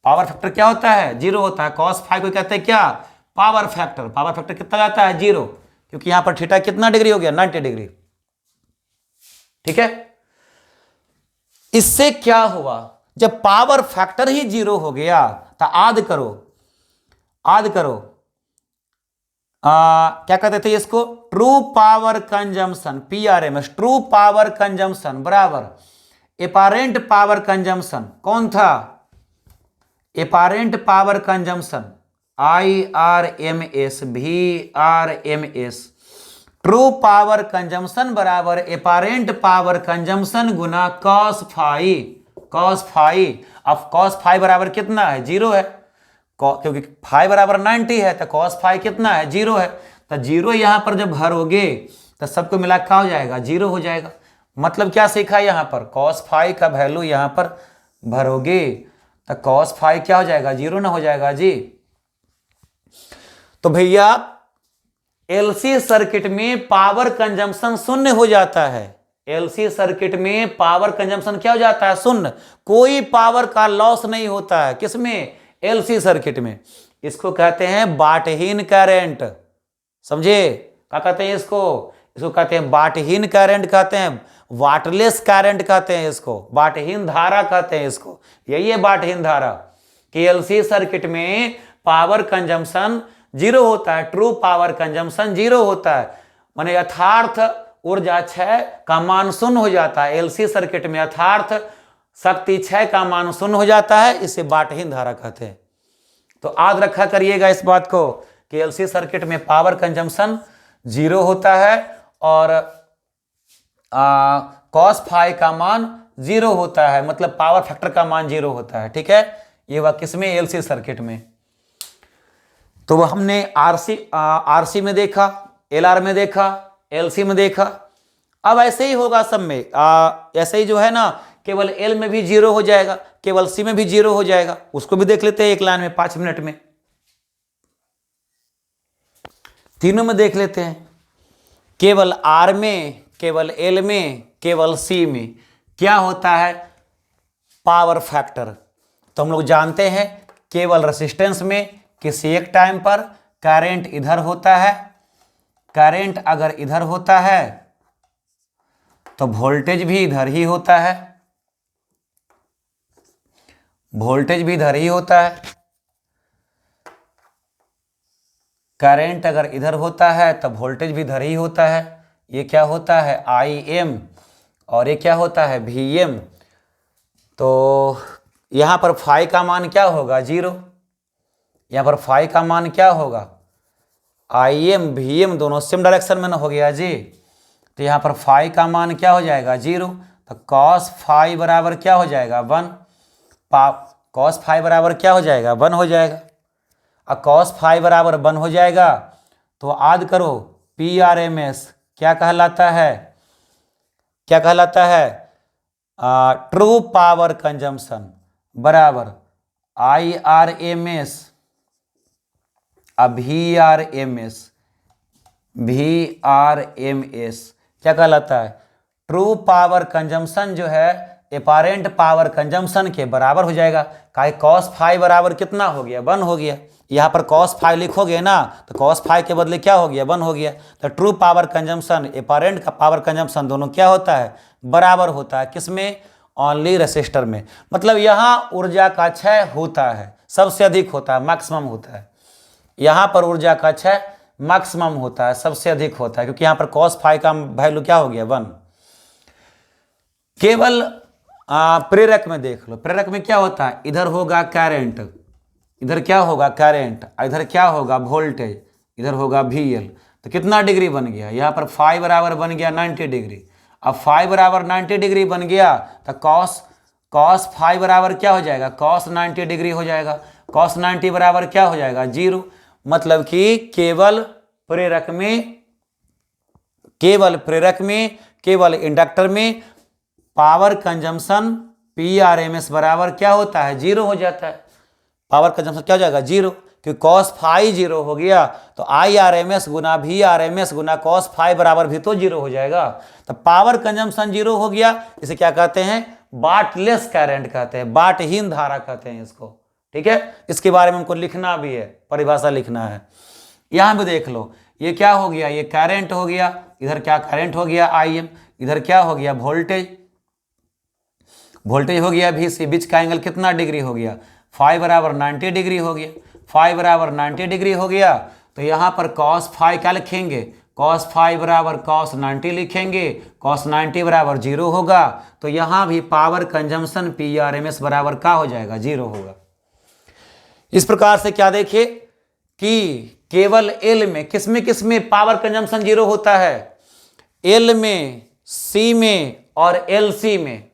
पावर फैक्टर क्या होता है, जीरो होता है। कॉस फाई को कहते हैं क्या, पावर फैक्टर। पावर फैक्टर कितना जाता है, जीरो, क्योंकि यहां पर थीटा कितना डिग्री हो गया, 90 डिग्री, ठीक है। इससे क्या हुआ, जब पावर फैक्टर ही जीरो हो गया तो याद करो, क्या कहते थे इसको, true power consumption, PRMS, true power consumption बराबर एपारेंट पावर कंजम्पशन। कौन था, apparent power consumption, IRMS, VRMS। True power consumption बराबर एपारेंट पावर कंजम्पशन गुना कॉस फाई, कॉस फाई। अब कॉस फाई बराबर कितना है, जीरो है, क्योंकि फाई बराबर 90 है, तो कॉस फाई कितना है, जीरो है। तो जीरो यहां पर जब भरोगे तो सबको मिला क्या हो जाएगा, जीरो हो जाएगा। मतलब क्या सीखा यहां पर, कॉस फाई का वैल्यू यहां पर भरोगे तो कॉस फाई क्या हो जाएगा, जीरो ना हो जाएगा जी। तो भैया LC सर्किट में पावर कंजम्पशन शून्य हो जाता है। LC सर्किट में पावर कंजम्पशन क्या हो जाता है, शून्य। कोई पावर का लॉस नहीं होता है, किसमें, LC सर्किट में। इसको कहते हैं बाटहीन करंट, समझे। क्या कहते हैं इसको, इसको कहते हैं बाटहीन करंट, कहते हैं वाटलेस करंट, कहते हैं इसको बाटहीन धारा, कहते हैं इसको। यही है बाटहीन धारा कि LC सर्किट में पावर कंजम्पशन जीरो होता है, ट्रू पावर कंजम्पशन जीरो होता है, माने यथार्थ ऊर्जा क्षय का मान शून्य हो जाता है। LC सर्किट में यथार्थ शक्ति क्षय का मान शून्य हो जाता है, इसे बाटहीन धारा कहते हैं। तो याद रखा करिएगा इस बात को कि LC सर्किट में पावर कंजम्पशन जीरो होता है और कॉस फाई का मान जीरो होता है, मतलब पावर फैक्टर का मान जीरो होता है, ठीक है। ये वह किसमें, LC सर्किट में। तो वह हमने RC में देखा, LR में देखा, LC में देखा। अब ऐसे ही होगा सब में, ऐसे ही जो है ना, केवल L में भी जीरो हो जाएगा, केवल C में भी जीरो हो जाएगा। उसको भी देख लेते हैं एक लाइन में 5 मिनट में, तीनों में देख लेते हैं। केवल R में, केवल L में, केवल C में क्या होता है, पावर फैक्टर। तो हम लोग जानते हैं केवल रेसिस्टेंस में किसी एक टाइम पर करंट इधर होता है, करंट अगर इधर होता है तो वोल्टेज भी इधर ही होता है, वोल्टेज भी इधर ही होता है। करंट अगर इधर होता है तब वोल्टेज भी इधर ही होता है। ये क्या होता है Im और ये क्या होता है Vm। तो यहाँ पर फाई का मान क्या होगा 0। यहाँ पर फाई का मान क्या होगा Im Vm दोनों सेम डायरेक्शन में ना हो गया जी। तो यहाँ पर फाई का मान क्या हो जाएगा 0। तो कॉस फाई बराबर क्या हो जाएगा 1। कॉस फाई बराबर क्या हो जाएगा 1 हो जाएगा। और कॉस फाई बराबर 1 हो जाएगा तो याद करो PRMS क्या कहलाता है, क्या कहलाता है ट्रू पावर कंजम्पशन बराबर IRMS VRMS क्या कहलाता है ट्रू पावर कंजम्पशन जो है एपारेंट पावर कंजम्पशन के बराबर हो जाएगा। काहे कॉस फाई बराबर कितना हो गया 1 हो गया। यहाँ पर कॉस फाई लिखोगे ना तो कॉस फाई के बदले क्या हो गया 1 हो गया। तो ट्रू पावर कंजम्पशन एपारेंट का पावर कंजम्पशन दोनों क्या होता है बराबर होता है। किसमें ओनली रेसिस्टर में। मतलब यहाँ ऊर्जा का क्षय होता है, सबसे अधिक होता है, मैक्सिमम होता है। यहाँ पर ऊर्जा का क्षय मैक्सिमम होता है, सबसे अधिक होता है, क्योंकि यहाँ पर कॉस फाई का वैल्यू क्या हो गया 1। केवल प्रेरक में देख लो, प्रेरक में क्या होता है इधर होगा करंट, इधर क्या होगा करंट, इधर क्या होगा वोल्टेज, इधर होगा VL। तो कितना डिग्री बन गया यहाँ पर फाई बराबर बन गया 90 डिग्री। अब फाई बराबर 90 डिग्री बन गया तो कॉस फाई बराबर क्या हो जाएगा कॉस 90 डिग्री हो जाएगा। कॉस 90 बराबर क्या हो जाएगा 0। मतलब कि केवल प्रेरक में केवल इंडक्टर में पावर कंजम्पशन PRMS बराबर क्या होता है 0 हो जाता है। पावर कंजम्पशन क्या हो जाएगा 0, क्योंकि कॉस फाई 0 हो गया तो IRMS गुना VRMS गुना कॉस फाई बराबर भी तो 0 हो जाएगा। तो पावर कंजम्पशन 0 हो गया, इसे क्या कहते हैं बाटलेस करंट कहते हैं, बाटहीन धारा कहते हैं इसको। ठीक है, इसके बारे में हमको लिखना भी है, परिभाषा लिखना है। यहां भी देख लो ये क्या हो गया ये करंट हो गया, इधर क्या करंट हो गया Im, इधर क्या हो गया वोल्टेज हो गया VC। बीच का एंगल कितना डिग्री हो गया फाई बराबर 90 डिग्री हो गया। फाई बराबर 90 डिग्री हो गया तो यहाँ पर कॉस फाई क्या लिखेंगे कॉस फाई बराबर कॉस 90 लिखेंगे। कॉस 90 बराबर 0 होगा तो यहाँ भी पावर कंजम्पशन PRMS बराबर क्या हो जाएगा 0 होगा। इस प्रकार से क्या देखिए कि केवल L में किसमें पावर कंजम्पशन 0 होता है L में, C में और LC में।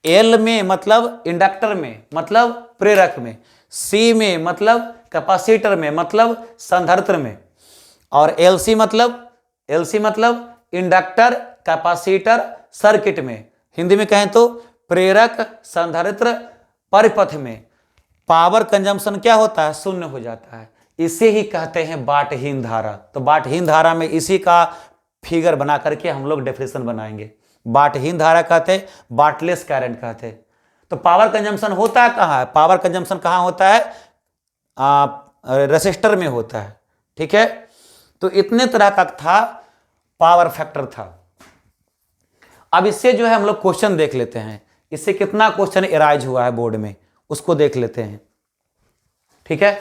L में मतलब इंडक्टर में मतलब प्रेरक में, C में मतलब कैपेसिटर में मतलब संधारित्र में, और LC मतलब इंडक्टर कैपेसिटर सर्किट में। हिंदी में कहें तो प्रेरक संधारित्र परिपथ में पावर कंजम्पशन क्या होता है 0 हो जाता है। इसे ही कहते हैं बाटहीन धारा। तो बाटहीन धारा में इसी का फिगर बना करके हम लोग डेफिनेशन बनाएंगे। बाटहीन धारा कहते हैं, बाटलेस करंट कहते हैं। तो पावर कंजम्पशन होता कहाँ है, पावर कंजम्पशन कहाँ होता है रेसिस्टर में होता है। ठीक है, तो इतने तरह का था पावर फैक्टर था। अब इससे जो है हम लोग क्वेश्चन देख लेते हैं, इससे कितना क्वेश्चन एराइज हुआ है बोर्ड में उसको देख लेते हैं। ठीक है,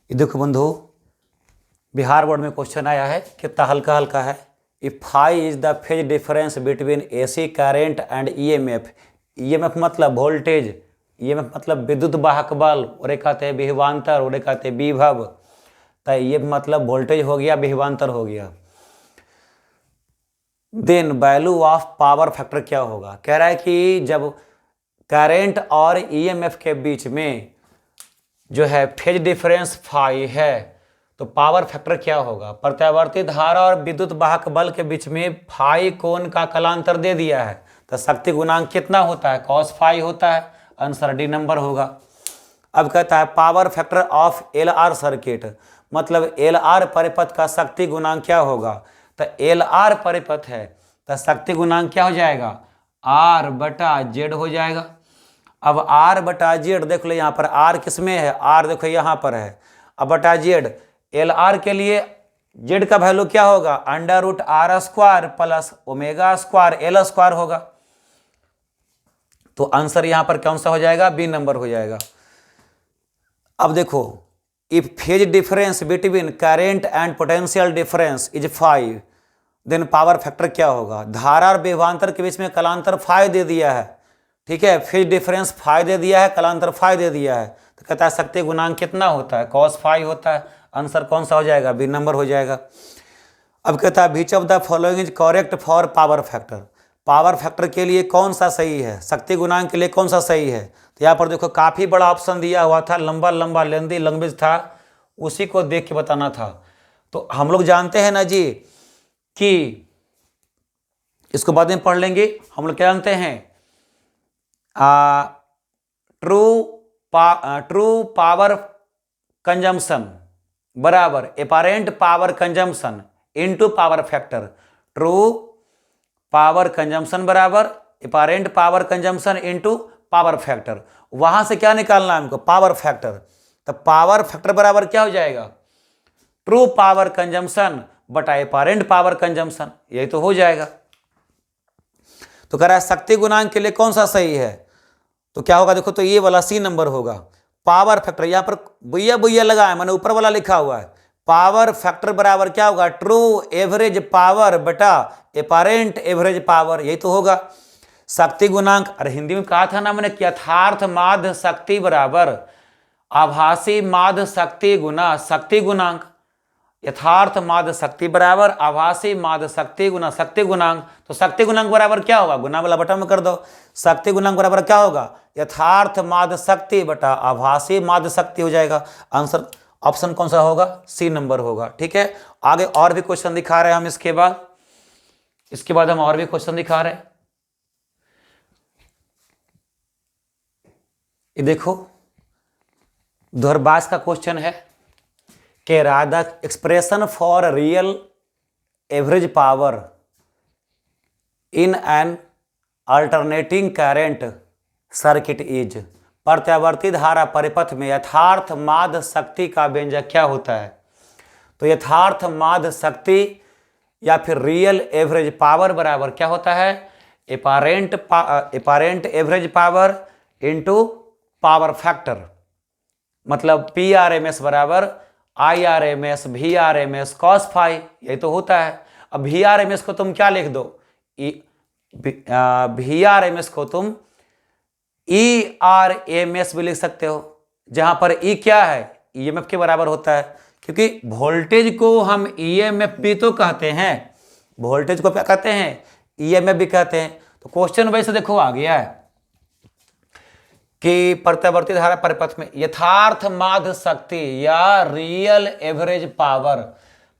ये देखो बंधु बिहार बोर्ड में क्वेश्चन आया है, कितना हल्का हल्का है। If phi is the phase difference between AC current and EMF। EMF मतलब वोल्टेज, EMF मतलब विद्युत वाहक बल, और एक कहते हैं विभवांतर, और एक कहते हैं विभव। तो ये मतलब वोल्टेज हो गया, विभवांतर हो गया। Then value of power factor क्या होगा। कह रहा है कि जब करंट और EMF के बीच में जो है फेज डिफरेंस फाई है तो पावर फैक्टर क्या होगा। प्रत्यावर्ती धारा और विद्युत वाहक बल के बीच में फाई कोण का कलांतर दे दिया है तो शक्ति गुणांक कितना होता है कॉस फाई होता है, आंसर डी नंबर होगा। अब कहता है power factor of LR circuit, मतलब LR परिपथ का शक्ति गुणांक क्या होगा। तो LR परिपथ है तो शक्ति गुणांक क्या हो जाएगा R/Z हो जाएगा। अब R/Z देख लो, यहाँ पर R किसमें है, R देखो यहाँ पर है। अब बटा Z, LR के लिए Z का वैल्यू क्या होगा √R² प्लस ω² L² होगा। तो आंसर यहां पर कौन सा हो जाएगा बी नंबर हो जाएगा। अब देखो if phase difference between current and potential difference is 5 then power factor क्या होगा। धारा और विभवांतर के बीच में कलांतर 5 दे दिया है, ठीक है, फेज डिफरेंस 5 दे दिया है, कलांतर 5 दे दिया है, तो कहता है शक्ति गुणांक कितना होता है, cos 5 होता है। आंसर कौन सा हो जाएगा, बी नंबर हो जाएगा। अब कहता है which of the following is correct for power factor. Power factor के लिए कौन सा सही है, शक्ति गुणांक के लिए कौन सा सही है। तो यहाँ पर देखो काफ़ी बड़ा ऑप्शन दिया हुआ था, लंबा लंबा लेंदी लैंग्वेज था, उसी को देख के बताना था। तो हम लोग जानते हैं ना जी कि इसको बाद में पढ़ लेंगे। हम लोग क्या जानते हैं, ट्रू पावर कंजम्पशन बराबर apparent power consumption into power factor. True power consumption बराबर apparent power consumption into power factor. वहां से क्या निकालना है हमको, पावर फैक्टर। तो पावर फैक्टर बराबर क्या हो जाएगा, ट्रू पावर कंजम्पशन बटा एपारेंट पावर कंजम्पशन, यही तो हो जाएगा। तो कह रहा है शक्ति गुणांक के लिए कौन सा सही है, तो क्या होगा, देखो तो ये वाला सी नंबर होगा। पावर फैक्टर यहाँ पर बुइया बुइया लगा है, मैंने ऊपर वाला लिखा हुआ है। पावर फैक्टर बराबर क्या होगा, ट्रू एवरेज पावर बटा एपारेंट एवरेज पावर, यही तो होगा। शक्ति गुणांक, अरे हिंदी में कहा था ना मैंने, यथार्थ माध्य शक्ति बराबर आभासी माध्य शक्ति गुना शक्ति गुणांक। यथार्थ माध्य शक्ति बराबर आभासी माध्य शक्ति गुना शक्ति गुणांक। तो शक्ति गुणांक बराबर क्या होगा, गुना वाला बटा में कर दो। शक्ति गुणांक बराबर क्या होगा, यथार्थ माध्य शक्ति बटा आभासी माध्य शक्ति हो जाएगा। आंसर ऑप्शन कौन सा होगा, सी नंबर होगा। ठीक है, आगे और भी क्वेश्चन दिखा रहे हैं हम। इसके बाद हम और भी क्वेश्चन दिखा रहे हैं। ये देखो 2022 का क्वेश्चन है कि Radha expression for real average power in an alternating current circuit is. प्रत्यावर्ती धारा परिपथ में यथार्थ माध्य शक्ति का व्यंजक क्या होता है। तो यथार्थ माध्य शक्ति या फिर रियल एवरेज पावर बराबर क्या होता है, apparent average power into power factor. मतलब PRMS बराबर IRMS VRMS cos फाई, यही तो होता है। अब VRMS को तुम क्या लिख दो, VRMS को तुम ERMS भी लिख सकते हो, जहां पर E क्या है, EMF के बराबर होता है। क्योंकि वोल्टेज को हम EMF भी तो कहते हैं, वोल्टेज को क्या कहते हैं, EMF भी कहते हैं। तो क्वेश्चन वैसे देखो आ गया है कि प्रत्यावर्ती धारा परिपथ में यथार्थ माध्य शक्ति या रियल एवरेज पावर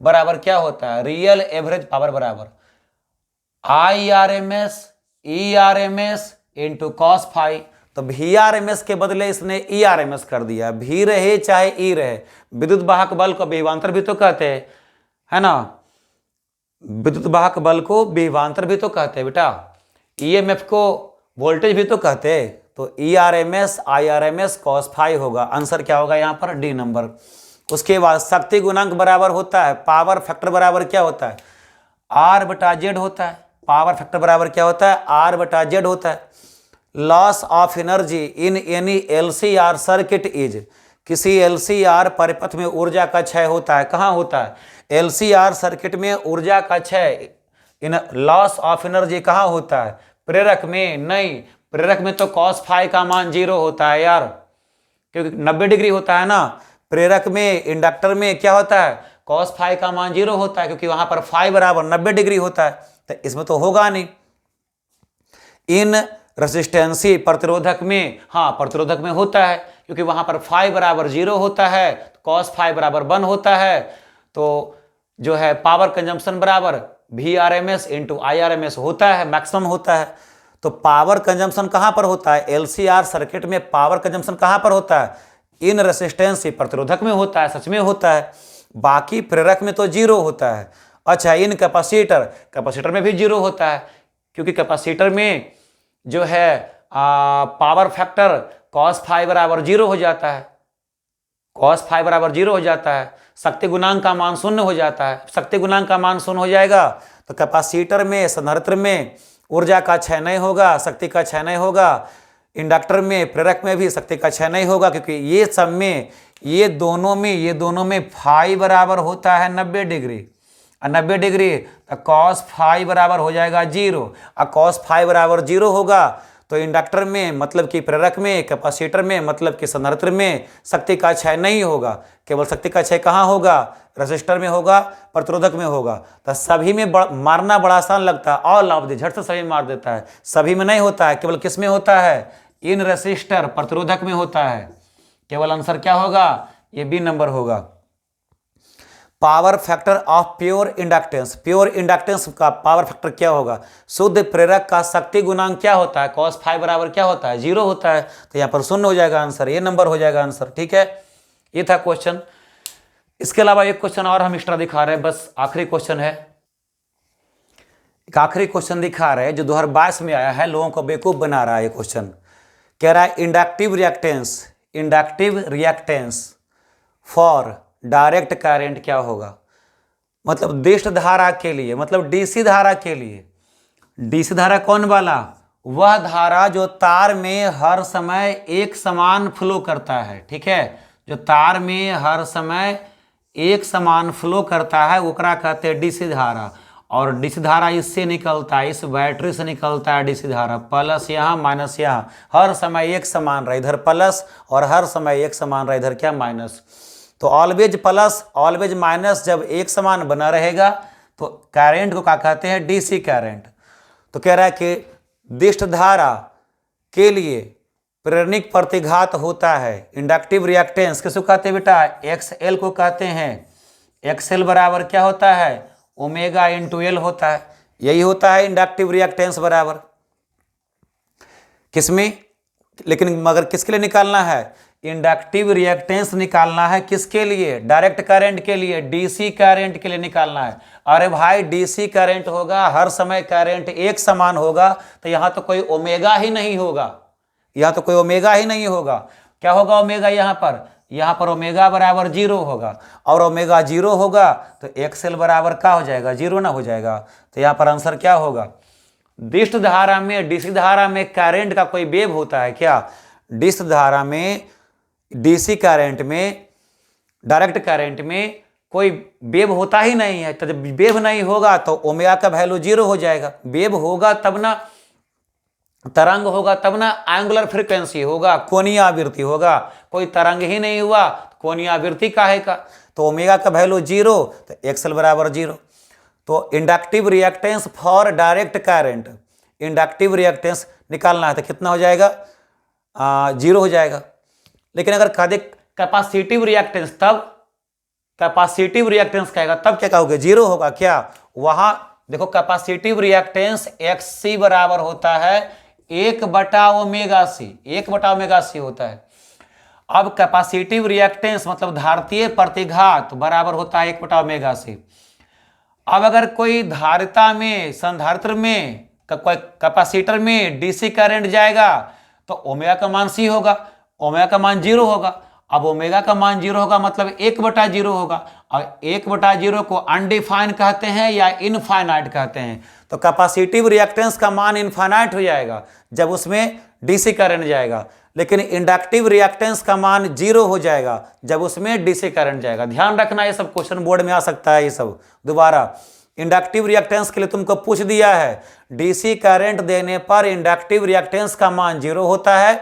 बराबर क्या होता है, रियल एवरेज पावर बराबर IRMS ERMS into cos phi. तो VRMS के बदले इसने ERMS कर दिया, भी रहे चाहे E रहे। विद्युत वाहक बल को विभवांतर भी तो कहते हैं, है ना, विद्युत वाहक बल को विभवांतर भी तो कहते हैं बेटा, EMF को वोल्टेज भी तो कहते हैं। तो ERMS IRMS cos फाई होगा। आंसर क्या होगा यहाँ पर, डी नंबर। उसके बाद शक्ति गुणांक बराबर होता है, पावर फैक्टर बराबर क्या होता है, R बटा Z होता है। पावर फैक्टर बराबर क्या होता है, R बटा Z होता है। Loss of energy in any LCR circuit is. किसी LCR परिपथ में ऊर्जा का क्षय होता है, कहाँ होता है, LCR सर्किट में ऊर्जा का क्षय, इन लॉस ऑफ एनर्जी कहाँ होता है, प्रेरक में नहीं। प्रेरक में तो cos फाई का मान 0 होता है यार, क्योंकि 90 डिग्री होता है ना। प्रेरक में, इंडक्टर में क्या होता है, cos फाई का मान 0 होता है, क्योंकि वहां पर फाई बराबर 90 डिग्री होता है। तो इसमें तो होगा नहीं। इन रेसिस्टेंसी प्रतिरोधक में, हाँ प्रतिरोधक में होता है, क्योंकि वहां पर फाई बराबर 0 होता है, cos फाई बराबर 1 होता है। तो जो है पावर कंजम्पशन बराबर VRMS इंटू IRMS होता है, मैक्सिमम होता है। तो पावर कंजम्पशन कहां पर होता है, LCR सर्किट में पावर कंजम्पशन कहां पर होता है, इन रेसिस्टेंस प्रतिरोधक में होता है, सच में होता है। बाकी प्रेरक में तो 0 होता है। अच्छा, इन कैपेसिटर में भी 0 होता है, क्योंकि कैपेसिटर में जो है पावर फैक्टर cos फाई बराबर 0 हो जाता है, cos फाई बराबर 0 हो जाता है। शक्ति गुणांक का मान 0 हो जाता है। शक्ति गुणांक का मान 0 हो जाएगा तो कैपेसिटर में, संधारित्र में ऊर्जा का क्षय नहीं होगा, शक्ति का क्षय नहीं होगा। इंडक्टर में, प्रेरक में भी शक्ति का क्षय नहीं होगा, क्योंकि ये सब में, ये दोनों में फाई बराबर होता है 90 डिग्री, और 90 डिग्री तो कॉस फाई बराबर हो जाएगा 0, और कॉस फाई बराबर 0 होगा तो इंडक्टर में मतलब कि प्रेरक में, कैपेसिटर में मतलब कि संधारित्र में शक्ति का क्षय नहीं होगा। केवल शक्ति का क्षय कहाँ होगा? रेसिस्टर में होगा, प्रतिरोधक में होगा। तो सभी में मारना बड़ा आसान लगता है, ऑल ऑफ द, झट से सभी मार देता है। सभी में नहीं होता है, केवल किस में होता है? इन रेसिस्टर, प्रतिरोधक में होता है। केवल आंसर क्या होगा? ये बी नंबर होगा। Power factor of pure inductance, pure inductance का पावर फैक्टर क्या होगा? शुद्ध प्रेरक का शक्ति गुणांक क्या होता है? कॉस फाई बराबर क्या होता है? 0 होता है, तो यहाँ पर 0 हो जाएगा आंसर, ये नंबर हो जाएगा आंसर। ठीक है, ये था क्वेश्चन। इसके अलावा एक क्वेश्चन और हम एक्स्ट्रा दिखा रहे हैं, बस आखिरी क्वेश्चन है। एक आखिरी क्वेश्चन दिखा रहे हैं जो 2022 में आया है, लोगों को बेवकूफ बना रहा है। ये क्वेश्चन कह रहा है inductive reactance for direct current क्या होगा? मतलब दिष्ट धारा के लिए, मतलब डीसी धारा के लिए। डीसी धारा कौन वाला? वह धारा जो तार में हर समय एक समान फ्लो करता है। ठीक है, जो तार में हर समय एक समान फ्लो करता है ओकरा कहते हैं डीसी धारा। और डीसी धारा इससे निकलता है, इस बैटरी से निकलता है डीसी धारा। प्लस यहाँ माइनस यहाँ, हर समय एक समान रहा, इधर प्लस और हर समय एक समान रहा, इधर क्या? माइनस। तो ऑलवेज प्लस ऑलवेज माइनस जब एक समान बना रहेगा तो करंट को क्या कहते हैं? DC current. तो कह रहा है कि दिष्ट धारा के लिए प्रेरणिक प्रतिघात होता है। इंडक्टिव रिएक्टेंस किसको कहते हैं बेटा? XL को कहते हैं। XL बराबर क्या होता है? ओमेगा इंटू L होता है। यही होता है इंडक्टिव रिएक्टेंस बराबर। किसमें? लेकिन मगर किसके लिए निकालना है? इंडक्टिव रिएक्टेंस निकालना है किसके लिए? डायरेक्ट करंट के लिए, डीसी करंट के लिए निकालना है। अरे भाई डीसी करंट होगा, हर समय करंट एक समान होगा, तो यहाँ तो कोई ओमेगा ही नहीं होगा, यहाँ तो कोई ओमेगा ही नहीं होगा। क्या होगा ओमेगा यहाँ पर? यहाँ पर ओमेगा बराबर 0 होगा, और ओमेगा 0 होगा तो XL बराबर क्या हो जाएगा? 0 ना हो जाएगा। तो यहाँ पर आंसर क्या होगा? दिष्ट धारा में, डीसी धारा में करंट का कोई वेव होता है क्या? दिष्ट धारा में, डीसी करंट में, डायरेक्ट करंट में कोई वेव होता ही नहीं है। तो जब वेव नहीं होगा तो ओमेगा का वैल्यू 0 हो जाएगा। वेव होगा तब ना, तरंग होगा तब ना एंगुलर फ्रीक्वेंसी होगा, कोणीय आवृत्ति होगा। कोई तरंग ही नहीं हुआ, कोणीय आवृत्ति काहे का? तो ओमेगा का वैल्यू 0, तो XL बराबर 0। तो inductive reactance for direct current, inductive reactance निकालना है तो कितना हो जाएगा? 0 हो जाएगा। लेकिन अगर कह दे कैपेसिटिव रिएक्टेंस, तब कैपेसिटिव रिएक्टेंस कहेगा तब क्या कहोगे? 0 होगा क्या? वहां देखो कैपेसिटिव रिएक्टेंस XC बराबर होता है 1/ओमेगा C, 1/ओमेगा C होता है। अब कैपेसिटिव रिएक्टेंस मतलब धारितीय प्रतिघात बराबर होता है 1/ओमेगा C। अब अगर कोई धारिता में, संधारित्र में, कोई कैपेसिटर में डीसी करंट जाएगा तो ओमेगा का मान C होगा, ओमेगा का मान 0 होगा। अब ओमेगा का मान 0 होगा मतलब 1/0 होगा, और 1/0 को अनडिफाइन कहते हैं या इनफाइनाइट कहते हैं। तो कैपेसिटिव रिएक्टेंस का मान इनफाइनाइट हो जाएगा जब उसमें डीसी करंट जाएगा, लेकिन इंडक्टिव रिएक्टेंस का मान 0 हो जाएगा जब उसमें डीसी करंट जाएगा। ध्यान रखना, ये सब क्वेश्चन बोर्ड में आ सकता है। ये सब दोबारा इंडक्टिव रिएक्टेंस के लिए तुमको पूछ दिया है, डीसी करंट देने पर इंडक्टिव रिएक्टेंस का मान 0 होता है,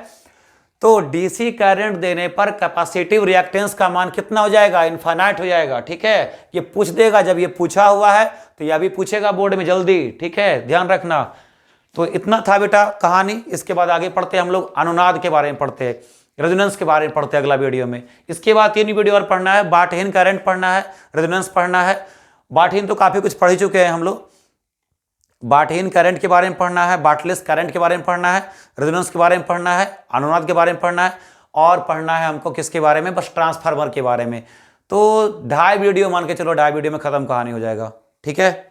तो डीसी करंट देने पर कैपेसिटिव रिएक्टेंस का मान कितना हो जाएगा? इनफाइनाइट हो जाएगा। ठीक है, ये पूछ देगा, जब ये पूछा हुआ है तो यह भी पूछेगा बोर्ड में जल्दी। ठीक है, ध्यान रखना। तो इतना था बेटा कहानी। इसके बाद आगे पढ़ते हैं हम लोग, अनुनाद के बारे में पढ़ते हैं, रेजोनेंस के बारे में पढ़ते हैं अगला वीडियो में। इसके बाद 3 वीडियो और पढ़ना है, बाटहीन करंट पढ़ना है, रेजोनेंस पढ़ना है। बाटहीन तो काफी कुछ पढ़ ही चुके हैं हम लोग। बाटहीन करंट के बारे में पढ़ना है, बाटलेस करंट के बारे में पढ़ना है, रेजोनेंस के बारे में पढ़ना है, अनुनाद के बारे में पढ़ना है, और पढ़ना है हमको किसके बारे में? बस ट्रांसफार्मर के बारे में। तो 2.5 वीडियो मान के चलो, 2.5 वीडियो में खत्म कहानी हो जाएगा। ठीक है।